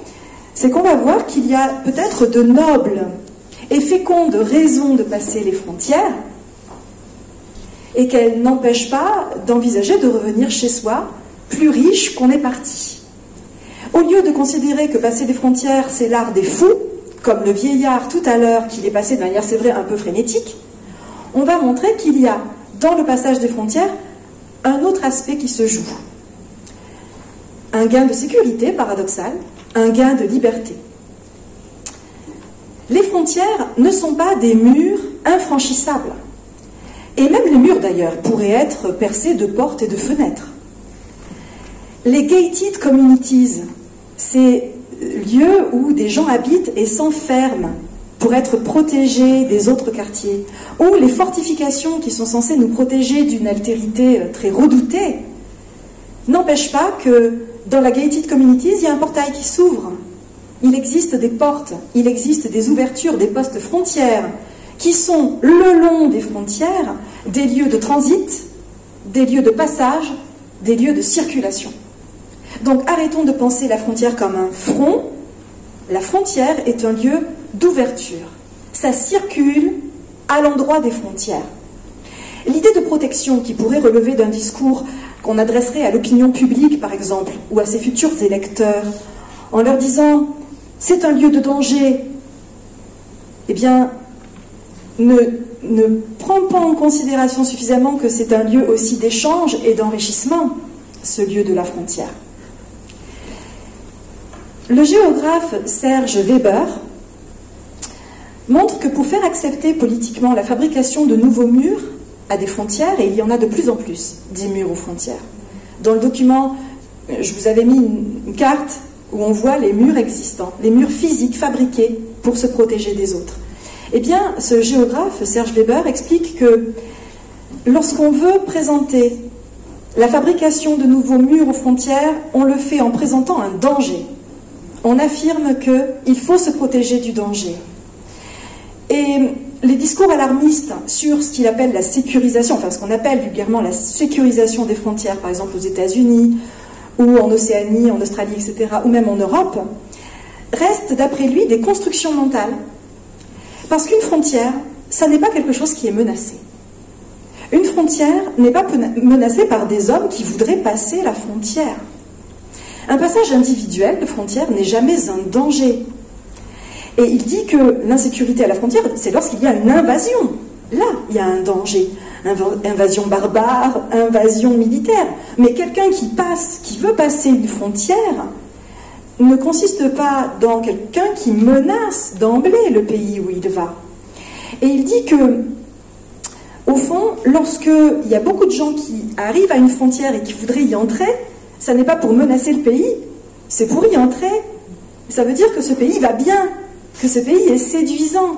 c'est qu'on va voir qu'il y a peut-être de nobles et fécondes raisons de passer les frontières, et qu'elles n'empêchent pas d'envisager de revenir chez soi plus riche qu'on est parti. Au lieu de considérer que passer des frontières, c'est l'art des fous, comme le vieillard tout à l'heure qui est passé de manière, c'est vrai, un peu frénétique, on va montrer qu'il y a, dans le passage des frontières, un autre aspect qui se joue. Un gain de sécurité, paradoxal, un gain de liberté. Les frontières ne sont pas des murs infranchissables. Et même les murs, d'ailleurs, pourraient être percés de portes et de fenêtres. Les gated communities, c'est lieux où des gens habitent et s'enferment pour être protégés des autres quartiers, ou les fortifications qui sont censées nous protéger d'une altérité très redoutée, n'empêchent pas que dans la gated communities, il y a un portail qui s'ouvre. Il existe des portes, il existe des ouvertures, des postes frontières, qui sont le long des frontières des lieux de transit, des lieux de passage, des lieux de circulation. Donc arrêtons de penser la frontière comme un front. La frontière est un lieu d'ouverture. Ça circule à l'endroit des frontières. L'idée de protection qui pourrait relever d'un discours qu'on adresserait à l'opinion publique, par exemple, ou à ses futurs électeurs, en leur disant « c'est un lieu de danger », eh bien, ne prend pas en considération suffisamment que c'est un lieu aussi d'échange et d'enrichissement, ce lieu de la frontière. Le géographe Serge Weber montre que pour faire accepter politiquement la fabrication de nouveaux murs à des frontières, et il y en a de plus en plus, des murs aux frontières. Dans le document, je vous avais mis une carte où on voit les murs existants, les murs physiques fabriqués pour se protéger des autres. Eh bien, ce géographe, Serge Weber, explique que lorsqu'on veut présenter la fabrication de nouveaux murs aux frontières, on le fait en présentant un danger. On affirme qu'il faut se protéger du danger. Et les discours alarmistes sur ce qu'il appelle la sécurisation, enfin ce qu'on appelle vulgairement la sécurisation des frontières, par exemple aux États-Unis, ou en Océanie, en Australie, etc., ou même en Europe, restent d'après lui des constructions mentales. Parce qu'une frontière, ça n'est pas quelque chose qui est menacé. Une frontière n'est pas menacée par des hommes qui voudraient passer la frontière. Un passage individuel de frontière n'est jamais un danger. Et il dit que l'insécurité à la frontière, c'est lorsqu'il y a une invasion. Là, il y a un danger. Invasion barbare, invasion militaire. Mais quelqu'un qui veut passer une frontière, ne consiste pas dans quelqu'un qui menace d'emblée le pays où il va. Et il dit que, au fond, lorsqu'il y a beaucoup de gens qui arrivent à une frontière et qui voudraient y entrer, ça n'est pas pour menacer le pays, c'est pour y entrer. Ça veut dire que ce pays va bien, que ce pays est séduisant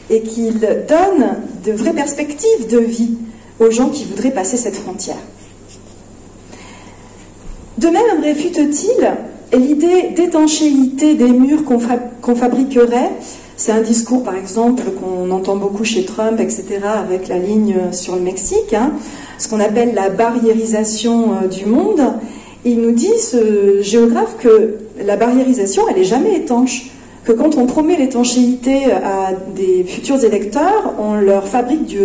et qu'il donne de vraies perspectives de vie aux gens qui voudraient passer cette frontière. De même, réfute-t-il l'idée d'étanchéité des murs qu'on fabriquerait. C'est un discours, par exemple, qu'on entend beaucoup chez Trump, etc., avec la ligne sur le Mexique, hein, ce qu'on appelle la barriérisation du monde. Il nous dit, ce géographe, que la barriérisation, elle n'est jamais étanche. Que quand on promet l'étanchéité à des futurs électeurs, on leur fabrique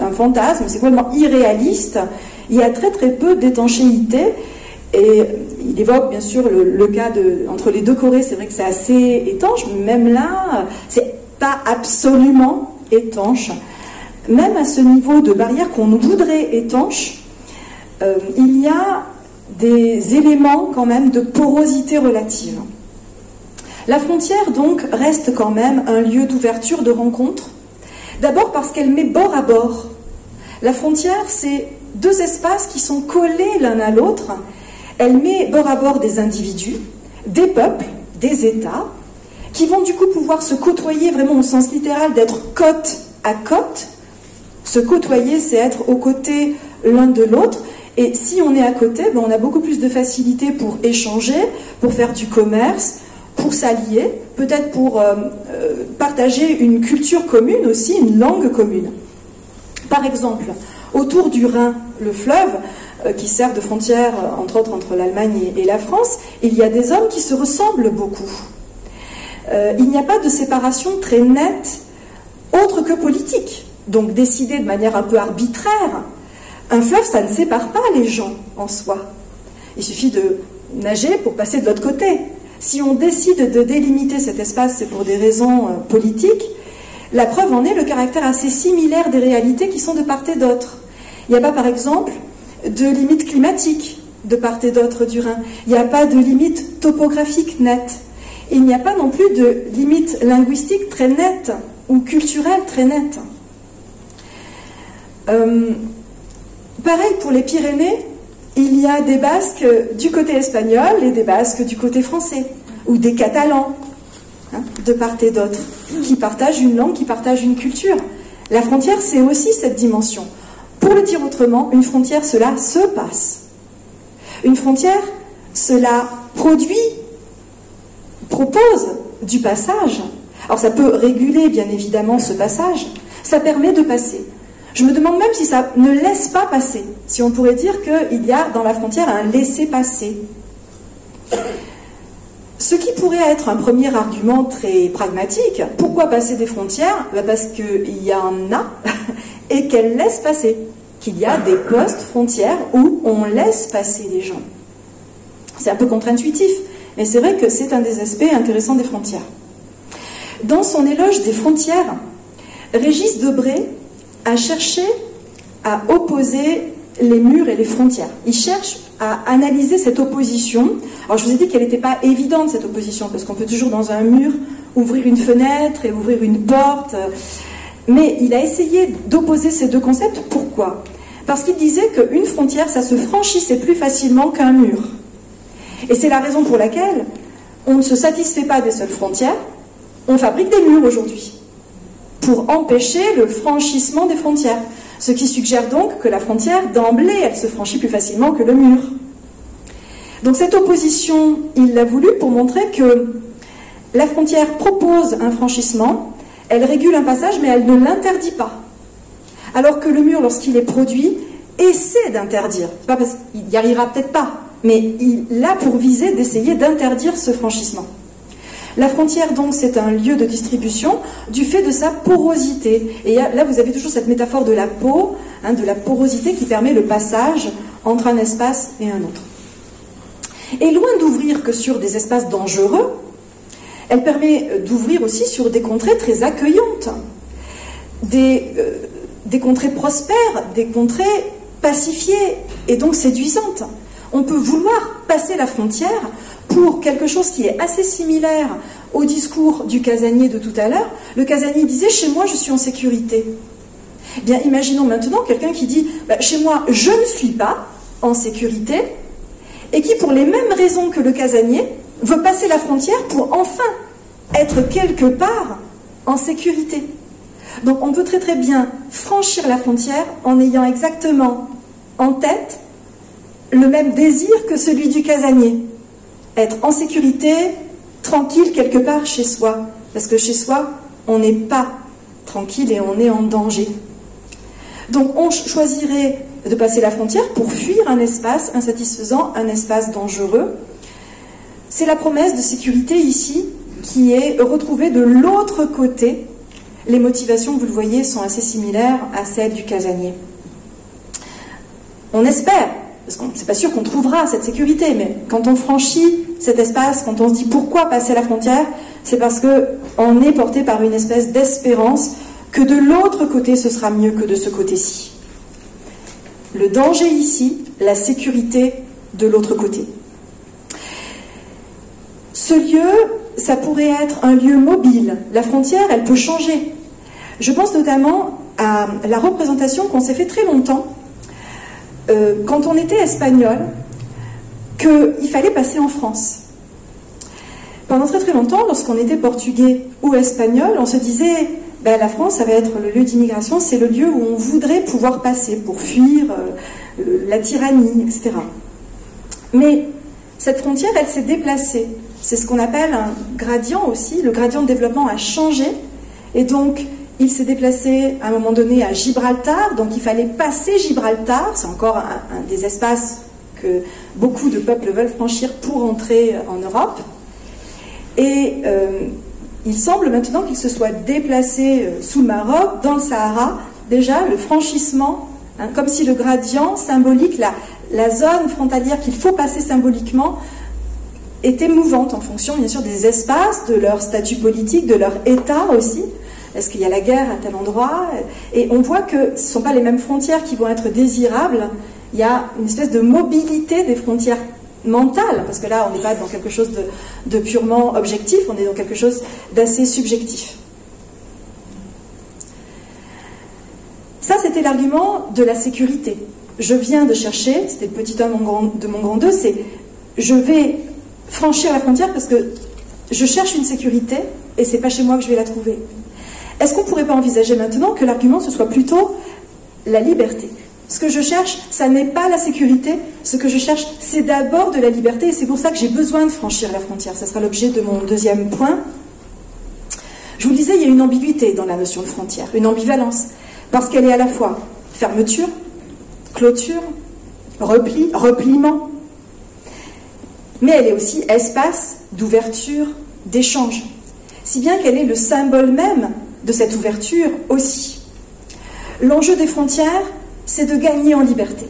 un fantasme, c'est complètement irréaliste. Il y a très très peu d'étanchéité. Et il évoque bien sûr le cas entre les deux Corées, c'est vrai que c'est assez étanche, mais même là, c'est pas absolument étanche. Même à ce niveau de barrière qu'on voudrait étanche, il y a des éléments quand même de porosité relative. La frontière donc reste quand même un lieu d'ouverture, de rencontre. D'abord parce qu'elle met bord à bord. La frontière, c'est deux espaces qui sont collés l'un à l'autre. Elle met bord à bord des individus, des peuples, des États, qui vont du coup pouvoir se côtoyer vraiment au sens littéral d'être côte à côte. Se côtoyer, c'est être aux côtés l'un de l'autre. Et si on est à côté, on a beaucoup plus de facilité pour échanger, pour faire du commerce, pour s'allier, peut-être pour partager une culture commune aussi, une langue commune. Par exemple, autour du Rhin, le fleuve, qui sert de frontière, entre autres, entre l'Allemagne et la France, il y a des hommes qui se ressemblent beaucoup. Il n'y a pas de séparation très nette, autre que politique, donc décidée de manière un peu arbitraire. Un fleuve, ça ne sépare pas les gens en soi. Il suffit de nager pour passer de l'autre côté. Si on décide de délimiter cet espace, c'est pour des raisons politiques, la preuve en est le caractère assez similaire des réalités qui sont de part et d'autre. Il n'y a pas, par exemple, de limite climatique de part et d'autre du Rhin. Il n'y a pas de limite topographique nette. Il n'y a pas non plus de limite linguistique très nette ou culturelle très nette. Pareil pour les Pyrénées, il y a des Basques du côté espagnol et des Basques du côté français, ou des Catalans, hein, de part et d'autre, qui partagent une langue, qui partagent une culture. La frontière, c'est aussi cette dimension. Pour le dire autrement, une frontière, cela se passe. Une frontière, cela produit, propose du passage. Alors ça peut réguler, bien évidemment, ce passage. Ça permet de passer. Je me demande même si ça ne laisse pas passer. Si on pourrait dire qu'il y a dans la frontière un laisser-passer. Ce qui pourrait être un premier argument très pragmatique. Pourquoi passer des frontières? Parce qu'il y en a et qu'elles laissent passer. Qu'il y a des postes frontières où on laisse passer les gens. C'est un peu contre-intuitif, mais c'est vrai que c'est un des aspects intéressants des frontières. Dans son éloge des frontières, Régis Debray a cherché à opposer les murs et les frontières. Il cherche à analyser cette opposition. Alors je vous ai dit qu'elle n'était pas évidente, cette opposition, parce qu'on peut toujours dans un mur ouvrir une fenêtre et ouvrir une porte. Mais il a essayé d'opposer ces deux concepts. Pourquoi? Parce qu'il disait qu'une frontière, ça se franchissait plus facilement qu'un mur. Et c'est la raison pour laquelle on ne se satisfait pas des seules frontières, on fabrique des murs aujourd'hui, pour empêcher le franchissement des frontières. Ce qui suggère donc que la frontière, d'emblée, elle se franchit plus facilement que le mur. Donc cette opposition, il l'a voulu pour montrer que la frontière propose un franchissement, elle régule un passage, mais elle ne l'interdit pas. Alors que le mur, lorsqu'il est produit, essaie d'interdire. C'est pas parce qu'il n'y arrivera peut-être pas, mais il a pour visée d'essayer d'interdire ce franchissement. La frontière, donc, c'est un lieu de distribution du fait de sa porosité. Et là, vous avez toujours cette métaphore de la peau, hein, de la porosité qui permet le passage entre un espace et un autre. Et loin d'ouvrir que sur des espaces dangereux, elle permet d'ouvrir aussi sur des contrées très accueillantes, des contrées prospères, des contrées pacifiées et donc séduisantes. On peut vouloir passer la frontière pour quelque chose qui est assez similaire au discours du casanier de tout à l'heure. Le casanier disait « chez moi, je suis en sécurité ». Eh bien, imaginons maintenant quelqu'un qui dit « chez moi, je ne suis pas en sécurité » et qui, pour les mêmes raisons que le casanier, veut passer la frontière pour enfin être quelque part en sécurité. Donc on peut très très bien franchir la frontière en ayant exactement en tête le même désir que celui du casanier. Être en sécurité, tranquille quelque part chez soi. Parce que chez soi, on n'est pas tranquille et on est en danger. Donc on choisirait de passer la frontière pour fuir un espace insatisfaisant, un espace dangereux. C'est la promesse de sécurité ici qui est retrouvée de l'autre côté. Les motivations, vous le voyez, sont assez similaires à celles du casanier. On espère, parce que c'est pas sûr qu'on trouvera cette sécurité, mais quand on franchit cet espace, quand on se dit pourquoi passer la frontière, c'est parce qu'on est porté par une espèce d'espérance que de l'autre côté ce sera mieux que de ce côté-ci. Le danger ici, la sécurité de l'autre côté. Ce lieu, ça pourrait être un lieu mobile. La frontière, elle peut changer. Je pense notamment à la représentation qu'on s'est fait très longtemps, quand on était espagnol, qu'il fallait passer en France. Pendant très très longtemps, lorsqu'on était portugais ou espagnol, on se disait la France, ça va être le lieu d'immigration, c'est le lieu où on voudrait pouvoir passer pour fuir la tyrannie, etc. Mais cette frontière, elle s'est déplacée. C'est ce qu'on appelle un gradient aussi. Le gradient de développement a changé. Et donc, il s'est déplacé à un moment donné à Gibraltar. Donc, il fallait passer Gibraltar. C'est encore un des espaces que beaucoup de peuples veulent franchir pour entrer en Europe. Et il semble maintenant qu'il se soit déplacé sous le Maroc, dans le Sahara. Déjà, le franchissement, comme si le gradient symbolique, la zone frontalière qu'il faut passer symboliquement, était mouvante en fonction, bien sûr, des espaces, de leur statut politique, de leur état aussi. Est-ce qu'il y a la guerre à tel endroit? Et on voit que ce ne sont pas les mêmes frontières qui vont être désirables. Il y a une espèce de mobilité des frontières mentales, parce que là, on n'est pas dans quelque chose de purement objectif, on est dans quelque chose d'assez subjectif. Ça, c'était l'argument de la sécurité. Je viens de chercher, c'était le petit homme de mon grand 2, c'est je vais franchir la frontière parce que je cherche une sécurité et c'est pas chez moi que je vais la trouver. Est-ce qu'on ne pourrait pas envisager maintenant que l'argument ce soit plutôt la liberté? Ce que je cherche, ça n'est pas la sécurité, ce que je cherche, c'est d'abord de la liberté et c'est pour ça que j'ai besoin de franchir la frontière. Ça sera l'objet de mon deuxième point. Je vous le disais, il y a une ambiguïté dans la notion de frontière, une ambivalence, parce qu'elle est à la fois fermeture, clôture, repli, repliement, mais elle est aussi espace d'ouverture, d'échange, si bien qu'elle est le symbole même de cette ouverture aussi. L'enjeu des frontières, c'est de gagner en liberté.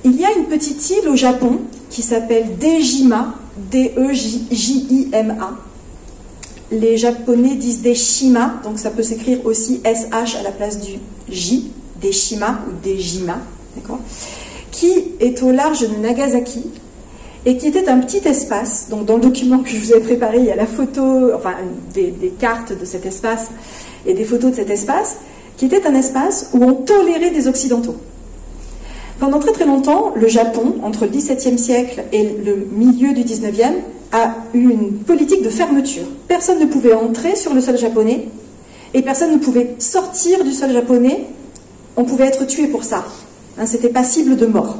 Il y a une petite île au Japon qui s'appelle Dejima, D-E-J-I-M-A. Les Japonais disent Deshima, donc ça peut s'écrire aussi S-H à la place du J, Deshima ou Dejima, d'accord, qui est au large de Nagasaki. et qui était un petit espace. Donc dans le document que je vous ai préparé, il y a la photo, enfin des cartes de cet espace et des photos de cet espace, qui était un espace où on tolérait des Occidentaux. Pendant très très longtemps, le Japon, entre le XVIIe siècle et le milieu du XIXe, a eu une politique de fermeture. Personne ne pouvait entrer sur le sol japonais et personne ne pouvait sortir du sol japonais. On pouvait être tué pour ça. C'était passible de mort.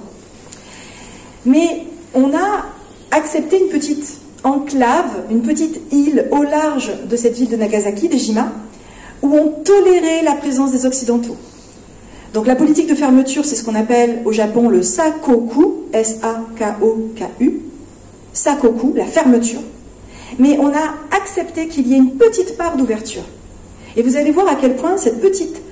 Mais on a accepté une petite enclave, une petite île au large de cette ville de Nagasaki, Dejima, où on tolérait la présence des Occidentaux. Donc la politique de fermeture, c'est ce qu'on appelle au Japon le sakoku, S-A-K-O-K-U, sakoku, la fermeture. Mais on a accepté qu'il y ait une petite part d'ouverture. Et vous allez voir à quel point cette petite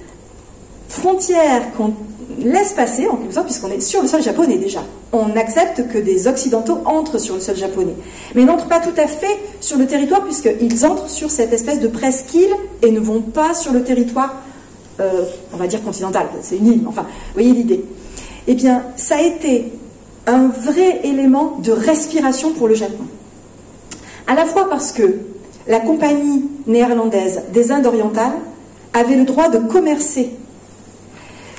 frontière qu'on laisse passer, en quelque sorte, puisqu'on est sur le sol japonais déjà, on accepte que des Occidentaux entrent sur le sol japonais. Mais ils n'entrent pas tout à fait sur le territoire, puisqu'ils entrent sur cette espèce de presqu'île et ne vont pas sur le territoire on va dire continentale, c'est une île, enfin, vous voyez l'idée. Eh bien, ça a été un vrai élément de respiration pour le Japon. À la fois parce que la compagnie néerlandaise des Indes orientales avait le droit de commercer.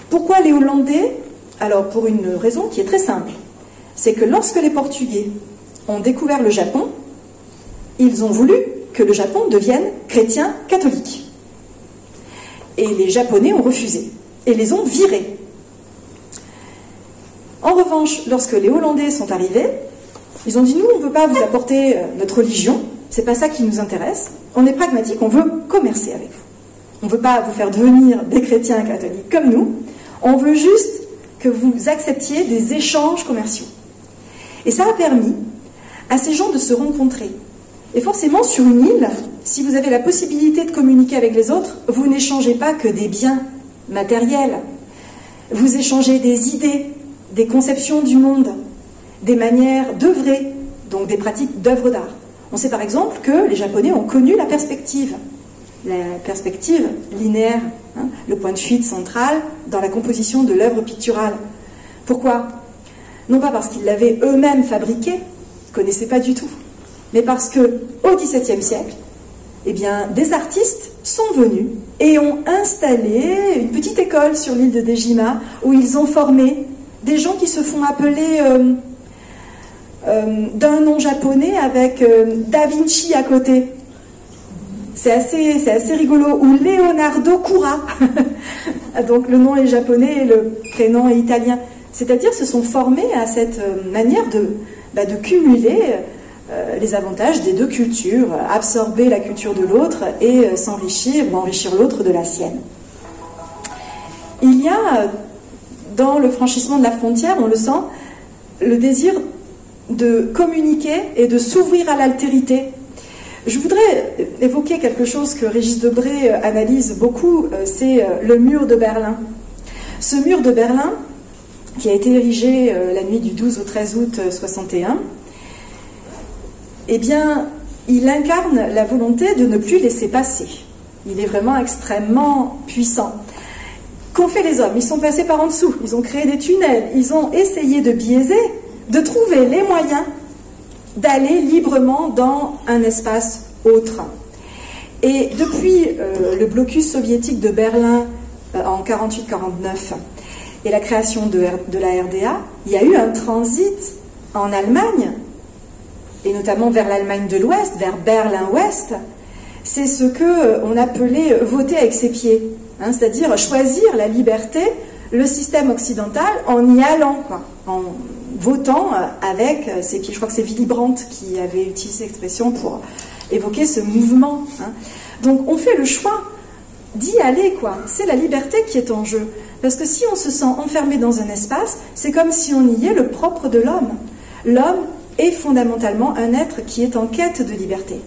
Pourquoi les Hollandais? Alors, pour une raison qui est très simple. C'est que lorsque les Portugais ont découvert le Japon, ils ont voulu que le Japon devienne chrétien catholique. Et les Japonais ont refusé et les ont virés. En revanche, lorsque les Hollandais sont arrivés, ils ont dit: nous, on ne veut pas vous apporter notre religion, c'est pas ça qui nous intéresse, on est pragmatique, on veut commercer avec vous. On ne veut pas vous faire devenir des chrétiens catholiques comme nous, on veut juste que vous acceptiez des échanges commerciaux. Et ça a permis à ces gens de se rencontrer. Et forcément, sur une île, si vous avez la possibilité de communiquer avec les autres, vous n'échangez pas que des biens matériels. Vous échangez des idées, des conceptions du monde, des manières d'œuvrer, donc des pratiques d'œuvres d'art. On sait par exemple que les Japonais ont connu la perspective linéaire, le point de fuite central dans la composition de l'œuvre picturale. Pourquoi? Non pas parce qu'ils l'avaient eux-mêmes fabriquée, ils ne connaissaient pas du tout, mais parce qu'au XVIIe siècle, eh bien, des artistes sont venus et ont installé une petite école sur l'île de Dejima où ils ont formé des gens qui se font appeler d'un nom japonais avec Da Vinci à côté. C'est assez rigolo. Ou Leonardo Cura. Donc le nom est japonais et le prénom est italien. C'est-à-dire se sont formés à cette manière de cumuler les avantages des deux cultures, absorber la culture de l'autre et s'enrichir ou enrichir l'autre de la sienne. Il y a, dans le franchissement de la frontière, on le sent, le désir de communiquer et de s'ouvrir à l'altérité. Je voudrais évoquer quelque chose que Régis Debray analyse beaucoup, c'est le mur de Berlin. Ce mur de Berlin, qui a été érigé la nuit du 12 au 13 août 61, eh bien, il incarne la volonté de ne plus laisser passer. Il est vraiment extrêmement puissant. Qu'ont fait les hommes? Ils sont passés par en dessous, ils ont créé des tunnels, ils ont essayé de biaiser, de trouver les moyens d'aller librement dans un espace autre. Et depuis le blocus soviétique de Berlin en 48-49 et la création de la RDA, il y a eu un transit en Allemagne, et notamment vers l'Allemagne de l'Ouest, vers Berlin-Ouest. C'est ce qu'on appelait voter avec ses pieds, c'est-à-dire choisir la liberté, le système occidental, en y allant, quoi, en votant avec ses pieds. Je crois que c'est Willy Brandt qui avait utilisé cette expression pour évoquer ce mouvement. Donc on fait le choix d'y aller, quoi. C'est la liberté qui est en jeu. Parce que si on se sent enfermé dans un espace, c'est comme si on niait le propre de l'homme. L'homme est fondamentalement un être qui est en quête de liberté.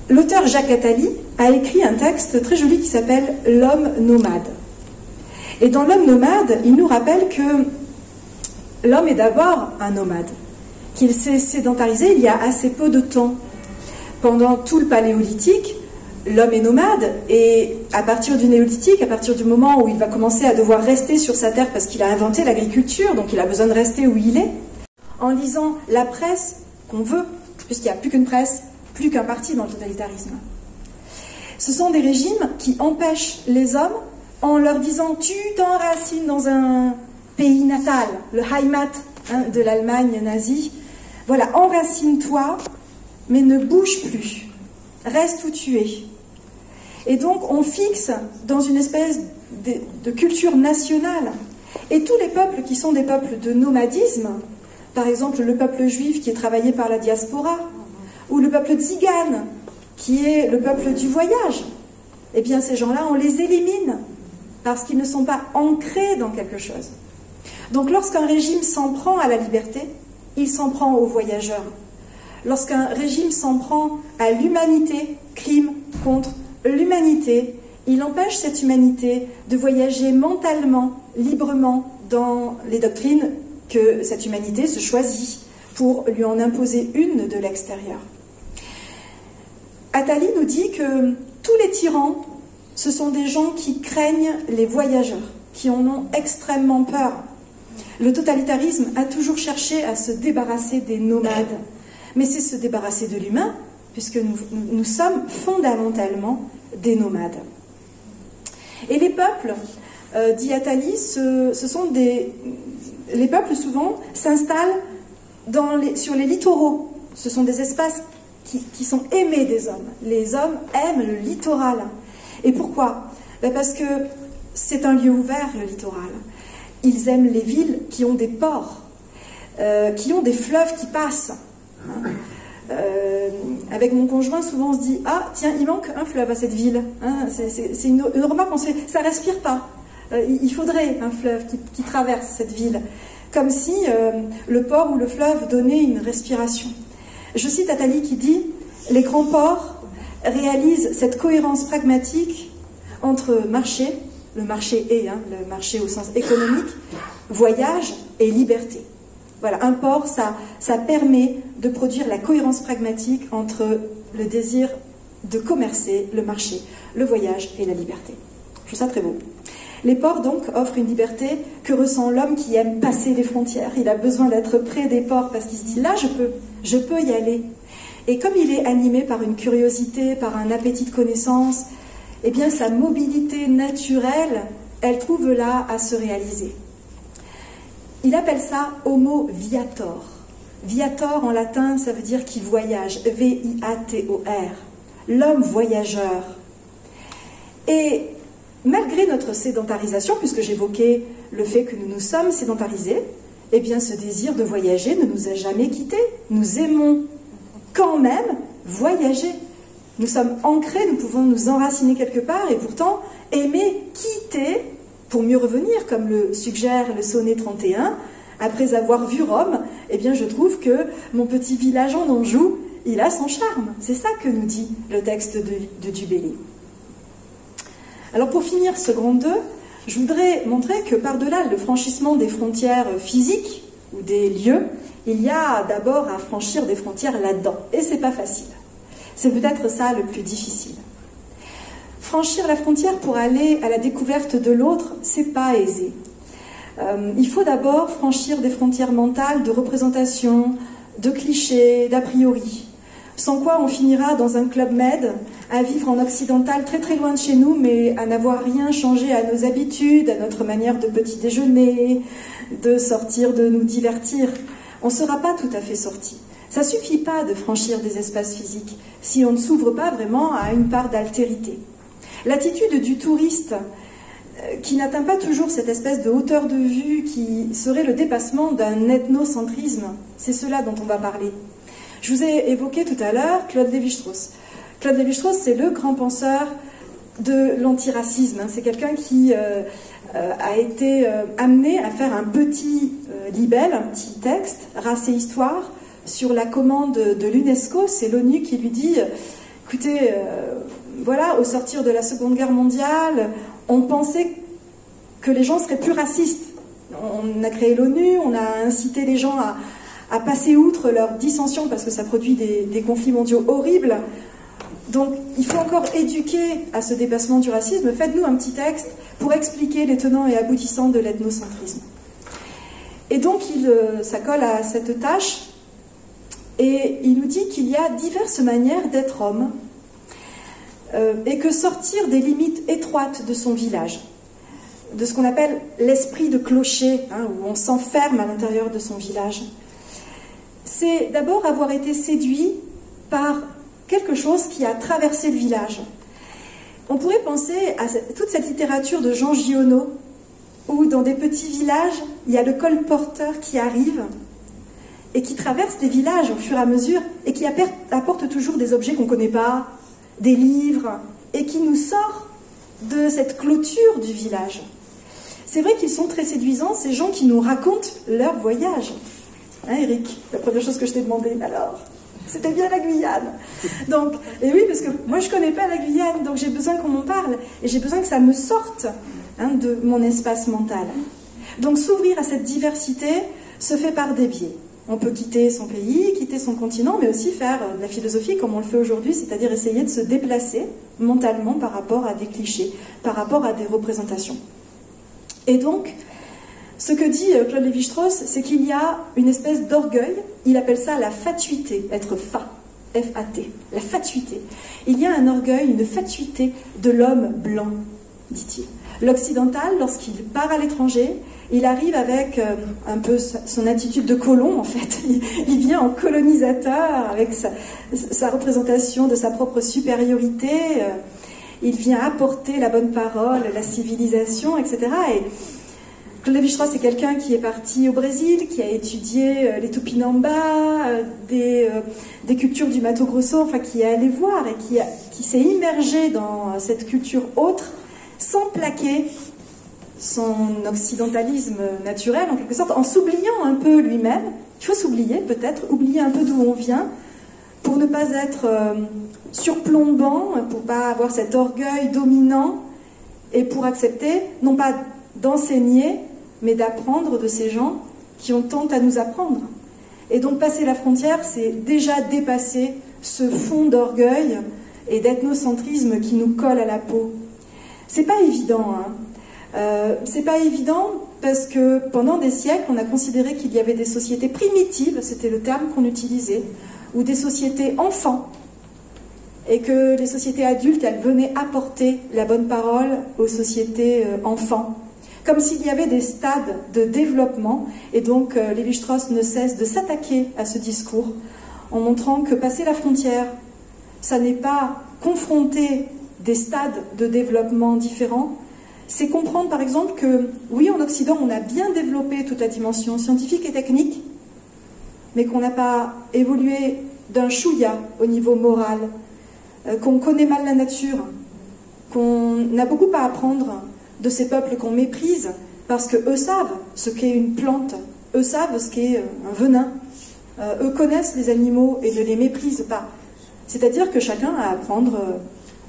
L'auteur Jacques Attali a écrit un texte très joli qui s'appelle « L'homme nomade ». Et dans « L'homme nomade », il nous rappelle que l'homme est d'abord un nomade, qu'il s'est sédentarisé il y a assez peu de temps. Pendant tout le paléolithique, l'homme est nomade, et à partir du néolithique, à partir du moment où il va commencer à devoir rester sur sa terre parce qu'il a inventé l'agriculture, donc il a besoin de rester où il est, en lisant la presse qu'on veut, puisqu'il n'y a plus qu'une presse, plus qu'un parti dans le totalitarisme. Ce sont des régimes qui empêchent les hommes en leur disant « tu t'enracines dans un pays natal », le Heimat de l'Allemagne nazie. Voilà, enracine-toi, mais ne bouge plus, reste où tu es. Et donc on fixe dans une espèce de culture nationale. Et tous les peuples qui sont des peuples de nomadisme, par exemple le peuple juif qui est travaillé par la diaspora, ou le peuple tzigane, qui est le peuple du voyage, eh bien ces gens-là, on les élimine, parce qu'ils ne sont pas ancrés dans quelque chose. Donc lorsqu'un régime s'en prend à la liberté, il s'en prend aux voyageurs. Lorsqu'un régime s'en prend à l'humanité, crime contre l'humanité, il empêche cette humanité de voyager mentalement, librement, dans les doctrines que cette humanité se choisit pour lui en imposer une de l'extérieur. Attali nous dit que tous les tyrans, ce sont des gens qui craignent les voyageurs, qui en ont extrêmement peur. Le totalitarisme a toujours cherché à se débarrasser des nomades, mais c'est se débarrasser de l'humain, puisque nous sommes fondamentalement des nomades. Et les peuples, dit Attali, les peuples souvent s'installent sur les littoraux. Ce sont des espaces qui sont aimés des hommes. Les hommes aiment le littoral. Et pourquoi? Parce que c'est un lieu ouvert, le littoral. Ils aiment les villes qui ont des ports, qui ont des fleuves qui passent. Avec mon conjoint, souvent on se dit « Ah, tiens, il manque un fleuve à cette ville. » C'est une remarque, on se fait « Ça ne respire pas. Il faudrait un fleuve qui traverse cette ville. » Comme si le port ou le fleuve donnait une respiration. Je cite Attali qui dit « Les grands ports réalisent cette cohérence pragmatique entre marché, le marché est, le marché au sens économique, voyage et liberté. » Voilà, un port, ça permet de produire la cohérence pragmatique entre le désir de commercer, le marché, le voyage et la liberté. Je trouve ça très beau. Les ports, donc, offrent une liberté que ressent l'homme qui aime passer les frontières. Il a besoin d'être près des ports parce qu'il se dit « là, je peux y aller ». Et comme il est animé par une curiosité, par un appétit de connaissance, eh bien, sa mobilité naturelle, elle trouve là à se réaliser. Il appelle ça « homo viator ». Viator, en latin, ça veut dire qui voyage, V-I-A-T-O-R, l'homme voyageur. Et malgré notre sédentarisation, puisque j'évoquais le fait que nous nous sommes sédentarisés, eh bien ce désir de voyager ne nous a jamais quittés. Nous aimons quand même voyager. Nous sommes ancrés, nous pouvons nous enraciner quelque part et pourtant aimer quitter pour mieux revenir, comme le suggère le sonnet 31. Après avoir vu Rome, eh bien je trouve que mon petit village en Anjou, il a son charme. C'est ça que nous dit le texte de Du Bellay. Alors pour finir ce grand 2, je voudrais montrer que par-delà le franchissement des frontières physiques ou des lieux, il y a d'abord à franchir des frontières là-dedans. Et c'est pas facile. C'est peut-être ça le plus difficile. Franchir la frontière pour aller à la découverte de l'autre, c'est pas aisé. Il faut d'abord franchir des frontières mentales de représentation, de clichés, d'a priori. Sans quoi on finira dans un club med, à vivre en occidental très très loin de chez nous, mais à n'avoir rien changé à nos habitudes, à notre manière de petit déjeuner, de sortir, de nous divertir. On ne sera pas tout à fait sorti. Ça ne suffit pas de franchir des espaces physiques si on ne s'ouvre pas vraiment à une part d'altérité. L'attitude du touriste qui n'atteint pas toujours cette espèce de hauteur de vue qui serait le dépassement d'un ethnocentrisme, c'est cela dont on va parler. Je vous ai évoqué tout à l'heure Claude Lévi-Strauss. Claude Lévi-Strauss, c'est le grand penseur de l'antiracisme. C'est quelqu'un qui a été amené à faire un petit libelle, un petit texte, Race et Histoire, sur la commande de l'UNESCO. C'est l'ONU qui lui dit, écoutez, voilà, au sortir de la Seconde Guerre mondiale, on pensait que les gens seraient plus racistes. On a créé l'ONU, on a incité les gens à passer outre leurs dissensions parce que ça produit des conflits mondiaux horribles. Donc il faut encore éduquer à ce dépassement du racisme. Faites-nous un petit texte pour expliquer les tenants et aboutissants de l'ethnocentrisme. Et donc, ça colle à cette tâche, et il nous dit qu'il y a diverses manières d'être homme, et que sortir des limites étroites de son village, de ce qu'on appelle l'esprit de clocher, hein, où on s'enferme à l'intérieur de son village, c'est d'abord avoir été séduit par quelque chose qui a traversé le village. On pourrait penser à toute cette littérature de Jean Giono, où dans des petits villages, il y a le colporteur qui arrive et qui traverse les villages au fur et à mesure et qui apporte toujours des objets qu'on ne connaît pas, des livres, et qui nous sort de cette clôture du village. C'est vrai qu'ils sont très séduisants, ces gens qui nous racontent leur voyage. Hein, Eric, la première chose que je t'ai demandé, alors, c'était bien la Guyane. Donc, et oui, parce que moi je ne connais pas la Guyane, donc j'ai besoin qu'on m'en parle, et j'ai besoin que ça me sorte de mon espace mental. Donc s'ouvrir à cette diversité se fait par des biais. On peut quitter son pays, quitter son continent, mais aussi faire de la philosophie comme on le fait aujourd'hui, c'est-à-dire essayer de se déplacer mentalement par rapport à des clichés, par rapport à des représentations. Et donc, ce que dit Claude Lévi-Strauss, c'est qu'il y a une espèce d'orgueil, il appelle ça la fatuité, être F-A-T, la fatuité. Il y a un orgueil, une fatuité de l'homme blanc, dit-il. L'occidental, lorsqu'il part à l'étranger, il arrive avec un peu son attitude de colon, en fait. Il vient en colonisateur, avec sa représentation de sa propre supériorité. Il vient apporter la bonne parole, la civilisation, etc. Et Claude Lévi-Strauss est quelqu'un qui est parti au Brésil, qui a étudié les Tupinambas, des cultures du Mato Grosso, enfin qui est allé voir et qui s'est immergé dans cette culture autre, sans plaquer son occidentalisme naturel, en quelque sorte, en s'oubliant un peu lui-même. Il faut s'oublier, peut-être, oublier un peu d'où on vient, pour ne pas être surplombant, pour ne pas avoir cet orgueil dominant, et pour accepter, non pas d'enseigner, mais d'apprendre de ces gens qui ont tant à nous apprendre. Et donc passer la frontière, c'est déjà dépasser ce fond d'orgueil et d'ethnocentrisme qui nous colle à la peau. C'est pas évident, hein. C'est pas évident parce que pendant des siècles, on a considéré qu'il y avait des sociétés primitives, c'était le terme qu'on utilisait, ou des sociétés enfants, et que les sociétés adultes, elles venaient apporter la bonne parole aux sociétés enfants. Comme s'il y avait des stades de développement, et donc Lévi-Strauss ne cesse de s'attaquer à ce discours, en montrant que passer la frontière, ça n'est pas confronter des stades de développement différents, c'est comprendre par exemple que, oui, en Occident, on a bien développé toute la dimension scientifique et technique, mais qu'on n'a pas évolué d'un chouïa au niveau moral, qu'on connaît mal la nature, qu'on a beaucoup à apprendre de ces peuples qu'on méprise, parce qu'eux savent ce qu'est une plante, eux savent ce qu'est un venin, eux connaissent les animaux et ne les méprisent pas. C'est-à-dire que chacun a à apprendre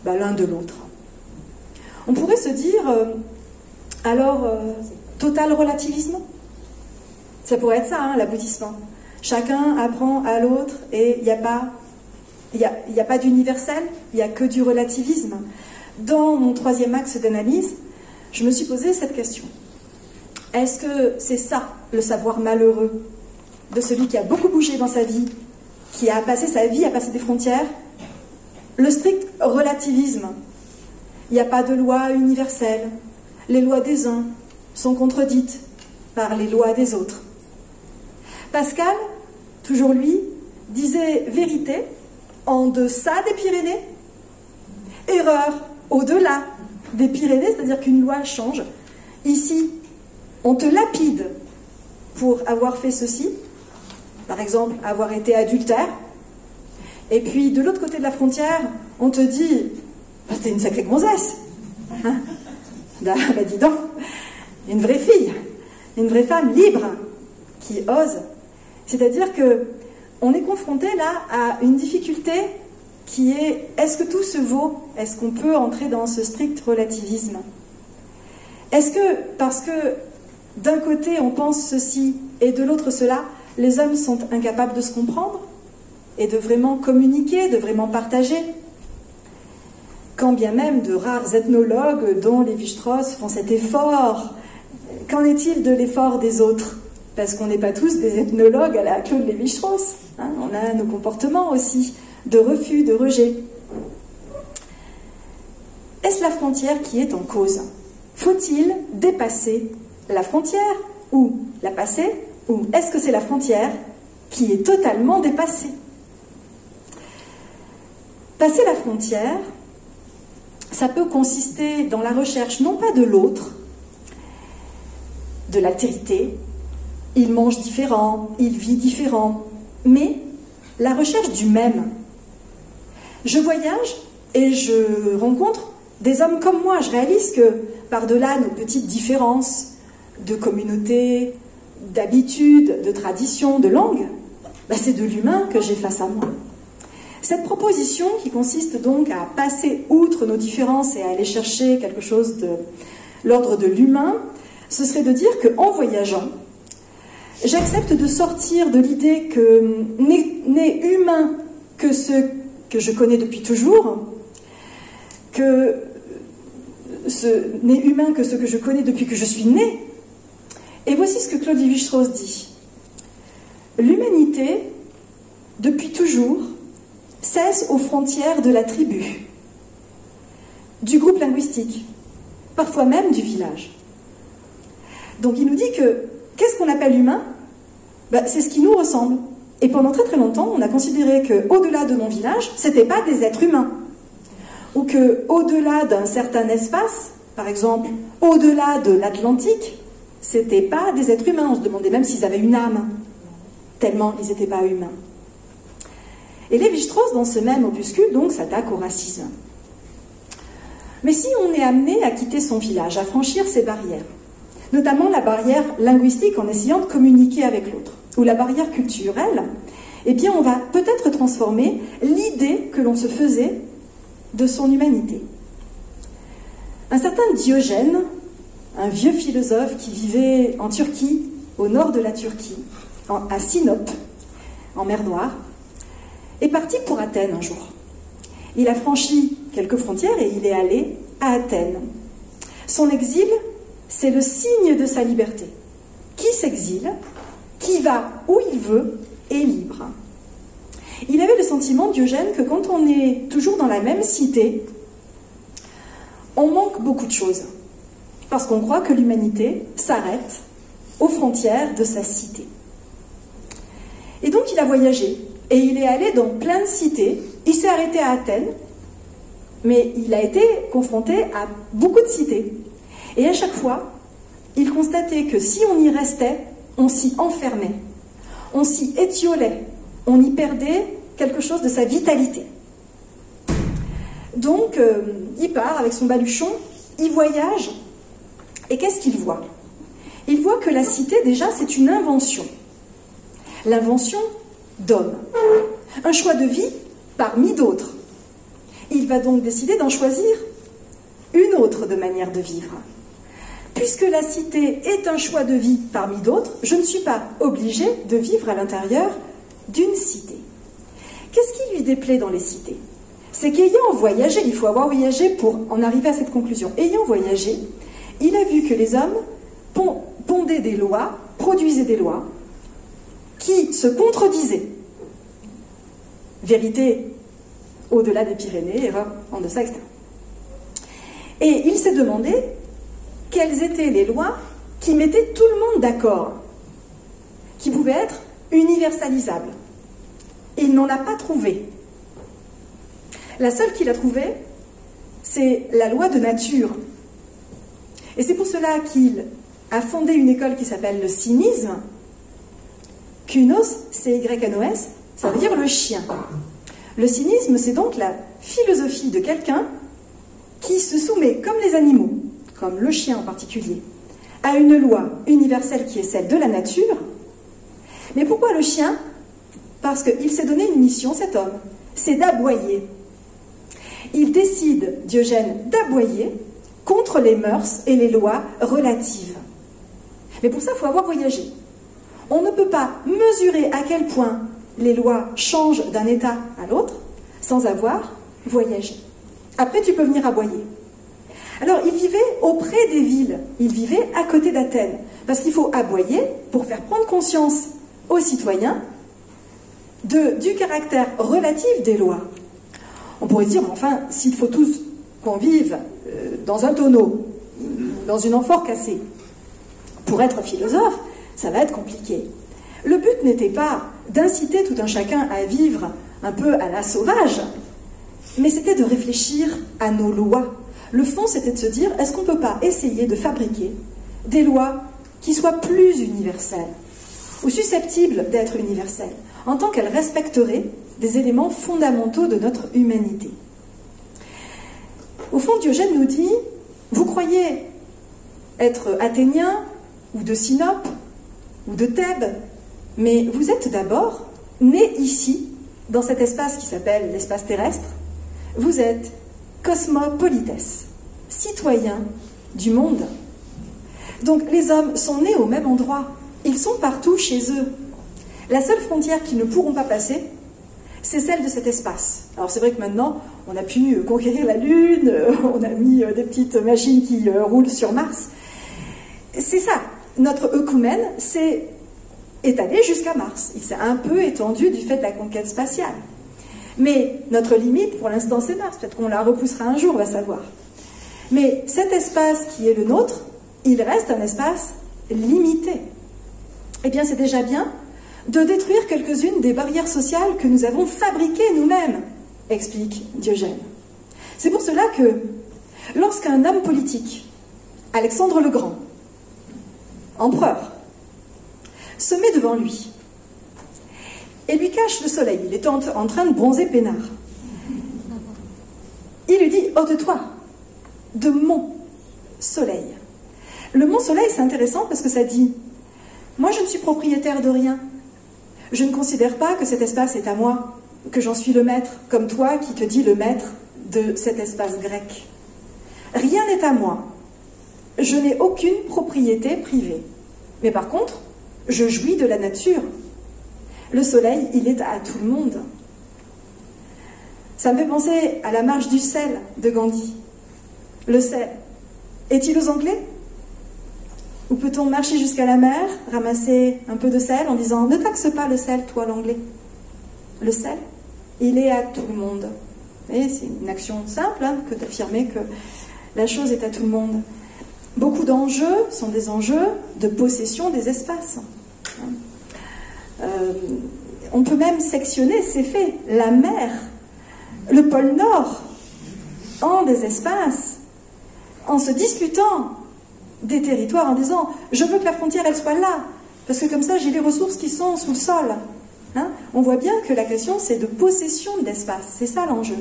l'un de l'autre. On pourrait se dire, total relativisme? Ça pourrait être ça, hein, l'aboutissement. Chacun apprend à l'autre et il n'y a pas d'universel, il n'y a que du relativisme. Dans mon troisième axe d'analyse, je me suis posé cette question. Est-ce que c'est ça, le savoir malheureux de celui qui a beaucoup bougé dans sa vie, qui a passé sa vie à passer des frontières? Le strict relativisme. Il n'y a pas de loi universelle. Les lois des uns sont contredites par les lois des autres. Pascal, toujours lui, disait vérité en deçà des Pyrénées, erreur au-delà des Pyrénées, c'est-à-dire qu'une loi change. Ici, on te lapide pour avoir fait ceci, par exemple, avoir été adultère, et puis de l'autre côté de la frontière, on te dit « t'es une sacrée gonzesse hein ?» Bah dis donc, une vraie fille, une vraie femme libre qui ose. C'est-à-dire que on est confronté là à une difficulté qui est, est-ce que tout se vaut? Est-ce qu'on peut entrer dans ce strict relativisme? Est-ce que, parce que d'un côté on pense ceci et de l'autre cela, les hommes sont incapables de se comprendre et de vraiment communiquer, de vraiment partager? Quand bien même de rares ethnologues dont Lévi-Strauss font cet effort, qu'en est-il de l'effort des autres? parce qu'on n'est pas tous des ethnologues à la Claude Lévi-Strauss. Hein, on a nos comportements aussi, de refus, de rejet. Est-ce la frontière qui est en cause? Faut-il dépasser la frontière ou la passer? Ou est-ce que c'est la frontière qui est totalement dépassée? Passer la frontière, ça peut consister dans la recherche non pas de l'autre, de l'altérité, il mange différent, il vit différent, mais la recherche du même. Je voyage et je rencontre des hommes comme moi. Je réalise que par-delà nos petites différences de communauté, d'habitude, de tradition, de langue, c'est de l'humain que j'ai face à moi. Cette proposition qui consiste donc à passer outre nos différences et à aller chercher quelque chose de l'ordre de l'humain, ce serait de dire qu'en voyageant, j'accepte de sortir de l'idée que n'est humain que ce que je connais depuis toujours, que n'est humain que ce que je connais depuis que je suis née. Et voici ce que Claude Lévi-Strauss dit. L'humanité, depuis toujours, cesse aux frontières de la tribu, du groupe linguistique, parfois même du village. Donc il nous dit que, qu'est-ce qu'on appelle humain? C'est ce qui nous ressemble. Et pendant très très longtemps, on a considéré qu'au-delà de mon village, ce n'était pas des êtres humains. Ou qu'au-delà d'un certain espace, par exemple, au-delà de l'Atlantique, ce n'était pas des êtres humains. On se demandait même s'ils avaient une âme, tellement ils n'étaient pas humains. Et Lévi-Strauss, dans ce même opuscule, donc, s'attaque au racisme. Mais si on est amené à quitter son village, à franchir ses barrières, notamment la barrière linguistique en essayant de communiquer avec l'autre, ou la barrière culturelle, eh bien on va peut-être transformer l'idée que l'on se faisait de son humanité. Un certain Diogène, un vieux philosophe qui vivait en Turquie, au nord de la Turquie, à Sinope, en mer Noire, est parti pour Athènes un jour. Il a franchi quelques frontières et il est allé à Athènes. Son exil, c'est le signe de sa liberté. Qui s'exile, qui va où il veut, est libre. Il avait le sentiment, Diogène, que quand on est toujours dans la même cité, on manque beaucoup de choses. Parce qu'on croit que l'humanité s'arrête aux frontières de sa cité. Et donc il a voyagé. Et il est allé dans plein de cités. Il s'est arrêté à Athènes, mais il a été confronté à beaucoup de cités. Et à chaque fois, il constatait que si on y restait, on s'y enfermait, on s'y étiolait, on y perdait quelque chose de sa vitalité. Donc, il part avec son baluchon, il voyage, et qu'est-ce qu'il voit? Il voit que la cité, déjà, c'est une invention. L'invention d'homme. Un choix de vie parmi d'autres. Il va donc décider d'en choisir une autre de manière de vivre. Puisque la cité est un choix de vie parmi d'autres, je ne suis pas obligée de vivre à l'intérieur d'une cité. Qu'est-ce qui lui déplaît dans les cités? C'est qu'ayant voyagé, il faut avoir voyagé pour en arriver à cette conclusion, ayant voyagé, il a vu que les hommes pondaient des lois, produisaient des lois, qui se contredisaient. Vérité au-delà des Pyrénées, erreur en deçà, etc. Et il s'est demandé quelles étaient les lois qui mettaient tout le monde d'accord, qui pouvaient être universalisables. Et il n'en a pas trouvé. La seule qu'il a trouvée, c'est la loi de nature. Et c'est pour cela qu'il a fondé une école qui s'appelle le cynisme. Kynos, C-Y-N-O-S, ça veut dire le chien. Le cynisme, c'est donc la philosophie de quelqu'un qui se soumet, comme les animaux, comme le chien en particulier, à une loi universelle qui est celle de la nature. Mais pourquoi le chien? Parce qu'il s'est donné une mission, cet homme, c'est d'aboyer. Il décide, Diogène, d'aboyer contre les mœurs et les lois relatives. Mais pour ça, il faut avoir voyagé. On ne peut pas mesurer à quel point les lois changent d'un état à l'autre sans avoir voyagé. Après, tu peux venir aboyer. Alors, il vivait auprès des villes, il vivait à côté d'Athènes, parce qu'il faut aboyer pour faire prendre conscience aux citoyens du caractère relatif des lois. On pourrait dire, enfin, s'il faut tous qu'on vive dans un tonneau, dans une amphore cassée, pour être philosophe, ça va être compliqué. Le but n'était pas d'inciter tout un chacun à vivre un peu à la sauvage, mais c'était de réfléchir à nos lois. Le fond, c'était de se dire, est-ce qu'on ne peut pas essayer de fabriquer des lois qui soient plus universelles, ou susceptibles d'être universelles, en tant qu'elles respecteraient des éléments fondamentaux de notre humanité. Au fond, Diogène nous dit, vous croyez être athénien, ou de Sinope, ou de Thèbes, mais vous êtes d'abord né ici, dans cet espace qui s'appelle l'espace terrestre. Vous êtes cosmopolites, citoyens du monde. Donc les hommes sont nés au même endroit, ils sont partout chez eux. La seule frontière qu'ils ne pourront pas passer, c'est celle de cet espace. Alors c'est vrai que maintenant, on a pu conquérir la Lune, on a mis des petites machines qui roulent sur Mars. C'est ça, notre œcumène s'est étalé jusqu'à Mars. Il s'est un peu étendu du fait de la conquête spatiale. Mais notre limite, pour l'instant, c'est Mars. Peut-être qu'on la repoussera un jour, on va savoir. Mais cet espace qui est le nôtre, il reste un espace limité. Eh bien, c'est déjà bien de détruire quelques-unes des barrières sociales que nous avons fabriquées nous-mêmes, explique Diogène. C'est pour cela que, lorsqu'un homme politique, Alexandre le Grand, empereur, se met devant lui et lui cache le soleil, il était en train de bronzer peinard. Il lui dit, ôte-toi de mon soleil. Le mont soleil, c'est intéressant parce que ça dit, moi je ne suis propriétaire de rien. Je ne considère pas que cet espace est à moi, que j'en suis le maître, comme toi qui te dis le maître de cet espace grec. Rien n'est à moi. Je n'ai aucune propriété privée. Mais par contre, je jouis de la nature. Le soleil, il est à tout le monde. Ça me fait penser à la marche du sel de Gandhi. Le sel, est-il aux Anglais? Ou peut-on marcher jusqu'à la mer, ramasser un peu de sel en disant « Ne taxe pas le sel, toi l'Anglais ». Le sel, il est à tout le monde. Et c'est une action simple hein, que d'affirmer que la chose est à tout le monde. Beaucoup d'enjeux sont des enjeux de possession des espaces. On peut même sectionner, c'est fait, la mer, le pôle Nord, en des espaces, en se disputant des territoires, en disant « je veux que la frontière, elle soit là, parce que comme ça, j'ai les ressources qui sont sous le sol. Hein » On voit bien que la question, c'est de possession d'espace, c'est ça l'enjeu.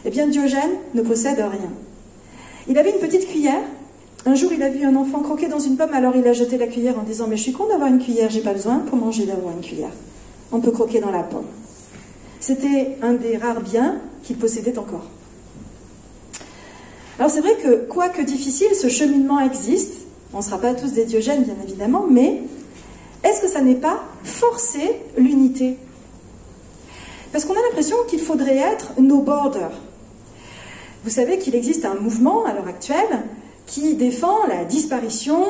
Eh bien, Diogène ne possède rien. Il avait une petite cuillère. Un jour, il a vu un enfant croquer dans une pomme, alors il a jeté la cuillère en disant « mais je suis con d'avoir une cuillère, j'ai pas besoin pour manger d'avoir une cuillère. On peut croquer dans la pomme. » C'était un des rares biens qu'il possédait encore. Alors c'est vrai que, quoique difficile, ce cheminement existe. On ne sera pas tous des Diogènes, bien évidemment, mais est-ce que ça n'est pas forcer l'unité? Parce qu'on a l'impression qu'il faudrait être no border. Vous savez qu'il existe un mouvement, à l'heure actuelle, qui défend la disparition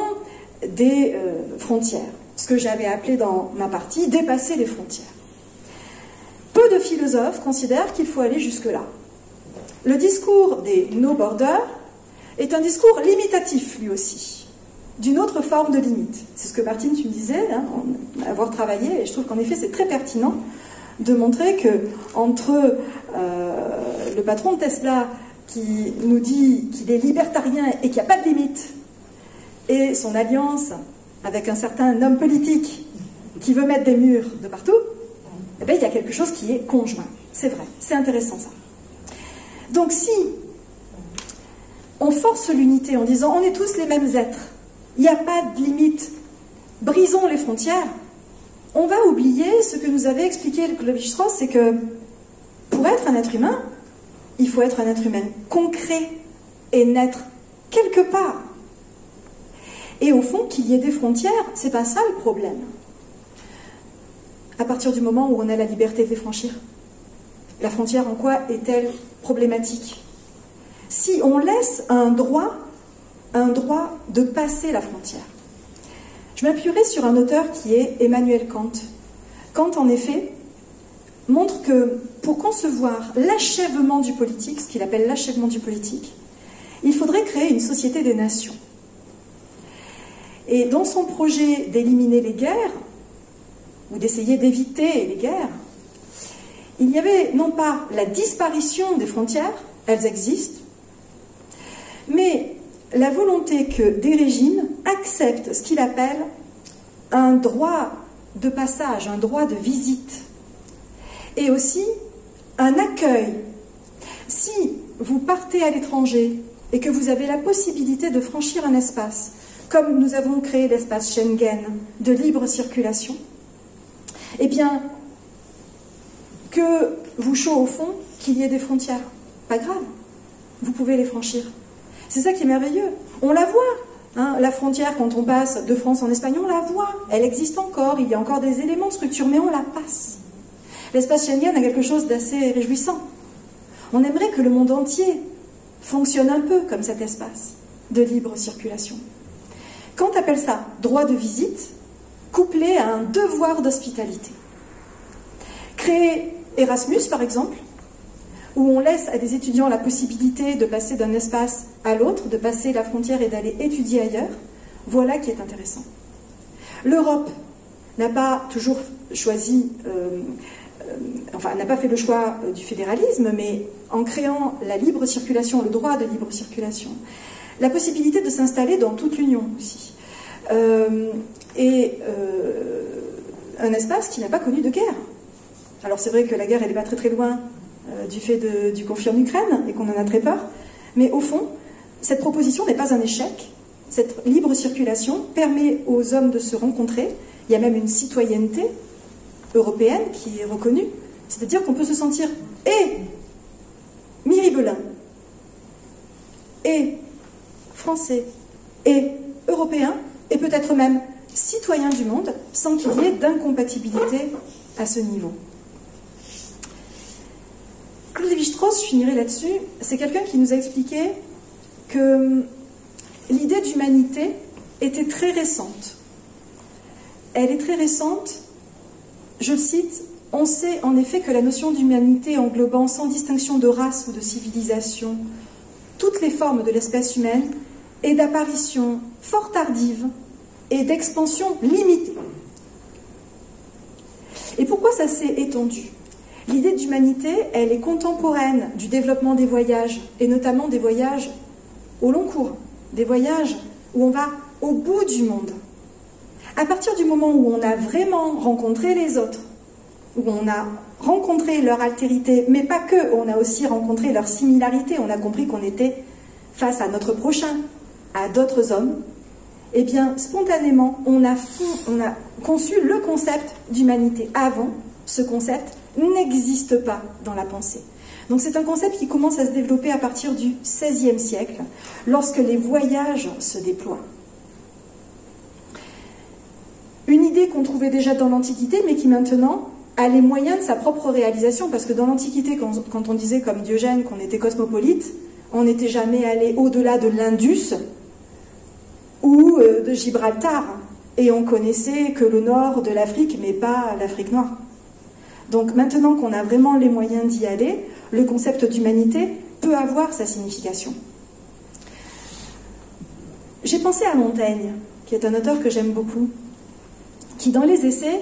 des frontières. Ce que j'avais appelé dans ma partie « dépasser les frontières ». Peu de philosophes considèrent qu'il faut aller jusque-là. Le discours des no border est un discours limitatif, lui aussi, d'une autre forme de limite. C'est ce que Martine, tu me disais, hein, avoir travaillé, et je trouve qu'en effet c'est très pertinent de montrer que entre le patron de Tesla qui nous dit qu'il est libertarien et qu'il n'y a pas de limite, et son alliance avec un certain homme politique qui veut mettre des murs de partout, eh bien, il y a quelque chose qui est conjoint. C'est vrai, c'est intéressant ça. Donc si on force l'unité en disant on est tous les mêmes êtres, il n'y a pas de limite, brisons les frontières, on va oublier ce que nous avait expliqué Lévi-Strauss, c'est que pour être un être humain, il faut être un être humain concret et naître quelque part. Et au fond, qu'il y ait des frontières, c'est pas ça le problème. À partir du moment où on a la liberté de les franchir. La frontière en quoi est-elle problématique? Si on laisse un droit un droit de passer la frontière. Je m'appuierai sur un auteur qui est Emmanuel Kant. Kant, en effet, montre que pour concevoir l'achèvement du politique, ce qu'il appelle l'achèvement du politique, il faudrait créer une société des nations. Et dans son projet d'éliminer les guerres, ou d'essayer d'éviter les guerres, il y avait non pas la disparition des frontières, elles existent, mais la volonté que des régimes acceptent ce qu'il appelle un droit de passage, un droit de visite, et aussi un accueil. Si vous partez à l'étranger et que vous avez la possibilité de franchir un espace, comme nous avons créé l'espace Schengen de libre circulation, eh bien, que vous chaud au fond qu'il y ait des frontières, pas grave, vous pouvez les franchir. C'est ça qui est merveilleux. On la voit, hein, la frontière, quand on passe de France en Espagne, on la voit. Elle existe encore, il y a encore des éléments de structure, mais on la passe. L'espace Schengen a quelque chose d'assez réjouissant. On aimerait que le monde entier fonctionne un peu comme cet espace de libre circulation. Kant appelle ça droit de visite, couplé à un devoir d'hospitalité. Créer Erasmus, par exemple, où on laisse à des étudiants la possibilité de passer d'un espace à l'autre, de passer la frontière et d'aller étudier ailleurs, voilà qui est intéressant. L'Europe n'a pas toujours choisi, n'a pas fait le choix du fédéralisme, mais en créant la libre circulation, le droit de libre circulation, la possibilité de s'installer dans toute l'Union aussi, un espace qui n'a pas connu de guerre. Alors c'est vrai que la guerre, elle n'est pas très très loin du fait du conflit en Ukraine et qu'on en a très peur, mais au fond, cette proposition n'est pas un échec. Cette libre circulation permet aux hommes de se rencontrer. Il y a même une citoyenneté européenne qui est reconnue, c'est-à-dire qu'on peut se sentir et miribelin, et français, et européen, et peut-être même citoyen du monde, sans qu'il y ait d'incompatibilité à ce niveau. Claude Lévi-Strauss, je finirai là-dessus, c'est quelqu'un qui nous a expliqué que l'idée d'humanité était très récente. Elle est très récente, je le cite, on sait en effet que la notion d'humanité englobant sans distinction de race ou de civilisation toutes les formes de l'espèce humaine est d'apparition fort tardive et d'expansion limitée. Et pourquoi ça s'est étendu ? L'idée d'humanité, elle est contemporaine du développement des voyages, et notamment des voyages au long cours, des voyages où on va au bout du monde. À partir du moment où on a vraiment rencontré les autres, où on a rencontré leur altérité, mais pas que, on a aussi rencontré leur similarité, on a compris qu'on était face à notre prochain, à d'autres hommes, eh bien, spontanément, on a conçu le concept d'humanité. Avant, ce concept n'existe pas dans la pensée. Donc c'est un concept qui commence à se développer à partir du XVIe siècle, lorsque les voyages se déploient. Une idée qu'on trouvait déjà dans l'Antiquité, mais qui maintenant a les moyens de sa propre réalisation, parce que dans l'Antiquité, quand on disait comme Diogène qu'on était cosmopolite, on n'était jamais allé au-delà de l'Indus ou de Gibraltar, et on connaissait que le nord de l'Afrique, mais pas l'Afrique noire. Donc maintenant qu'on a vraiment les moyens d'y aller, le concept d'humanité peut avoir sa signification. J'ai pensé à Montaigne, qui est un auteur que j'aime beaucoup, qui dans les essais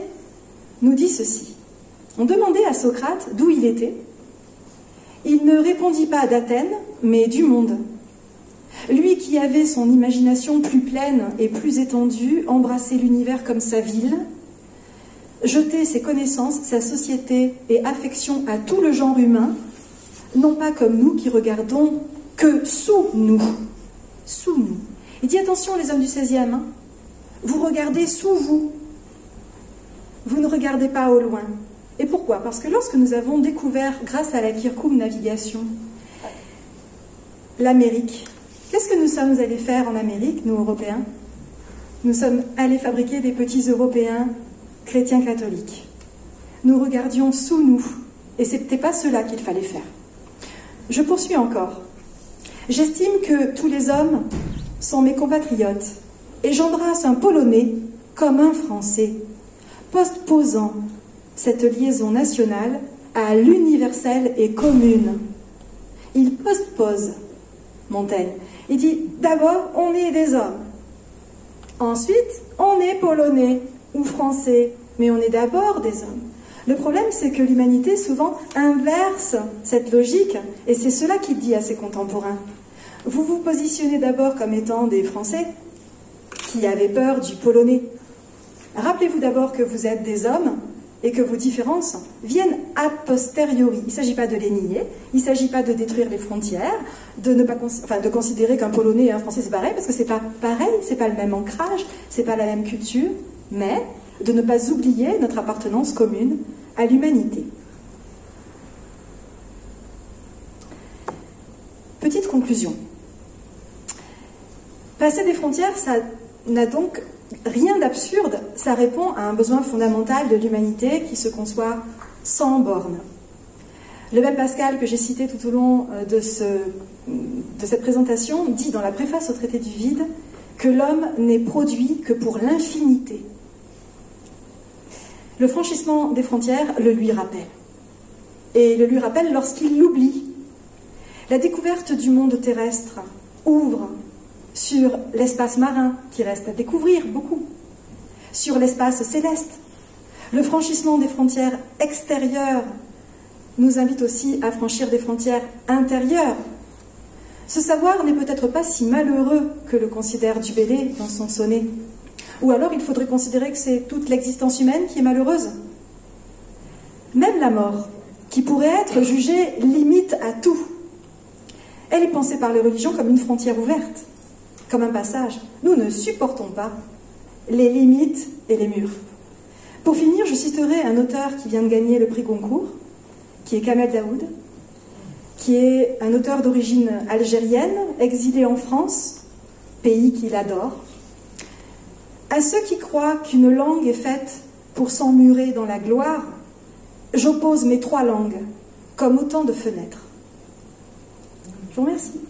nous dit ceci. On demandait à Socrate d'où il était. Il ne répondit pas d'Athènes, mais du monde. Lui qui avait son imagination plus pleine et plus étendue, embrassait l'univers comme sa ville, jeter ses connaissances, sa société et affection à tout le genre humain, non pas comme nous qui regardons que sous nous. Sous nous. Il dit attention les hommes du XVIe, hein, vous regardez sous vous. Vous ne regardez pas au loin. Et pourquoi? Parce que lorsque nous avons découvert, grâce à la circumnavigation, l'Amérique, qu'est-ce que nous sommes allés faire en Amérique, nous Européens? Nous sommes allés fabriquer des petits Européens chrétiens catholiques. Nous regardions sous nous, et ce n'était pas cela qu'il fallait faire. Je poursuis encore. J'estime que tous les hommes sont mes compatriotes, et j'embrasse un Polonais comme un Français, postposant cette liaison nationale à l'universelle et commune. Il postpose, Montaigne. Il dit, d'abord, on est des hommes. Ensuite, on est polonais ou français, mais on est d'abord des hommes. Le problème, c'est que l'humanité, souvent, inverse cette logique, et c'est cela qu'il dit à ses contemporains. Vous vous positionnez d'abord comme étant des Français qui avaient peur du polonais. Rappelez-vous d'abord que vous êtes des hommes et que vos différences viennent a posteriori. Il ne s'agit pas de les nier, il ne s'agit pas de détruire les frontières, de considérer qu'un Polonais et un Français c'est pareil, parce que c'est pas pareil, c'est pas le même ancrage, c'est pas la même culture, mais de ne pas oublier notre appartenance commune à l'humanité. Petite conclusion. Passer des frontières, ça n'a donc rien d'absurde, ça répond à un besoin fondamental de l'humanité qui se conçoit sans bornes. Le bel Pascal, que j'ai cité tout au long de cette présentation, dit dans la préface au traité du vide que l'homme n'est produit que pour l'infinité. Le franchissement des frontières le lui rappelle. Et le lui rappelle lorsqu'il l'oublie. La découverte du monde terrestre ouvre sur l'espace marin, qui reste à découvrir beaucoup, sur l'espace céleste. Le franchissement des frontières extérieures nous invite aussi à franchir des frontières intérieures. Ce savoir n'est peut-être pas si malheureux que le considère Dubélé dans son sonnet. Ou alors il faudrait considérer que c'est toute l'existence humaine qui est malheureuse. Même la mort, qui pourrait être jugée limite à tout, elle est pensée par les religions comme une frontière ouverte, comme un passage. Nous ne supportons pas les limites et les murs. Pour finir, je citerai un auteur qui vient de gagner le prix Goncourt, qui est Kamel Daoud, qui est un auteur d'origine algérienne, exilé en France, pays qu'il adore. À ceux qui croient qu'une langue est faite pour s'emmurer dans la gloire, j'oppose mes 3 langues comme autant de fenêtres. Je vous remercie.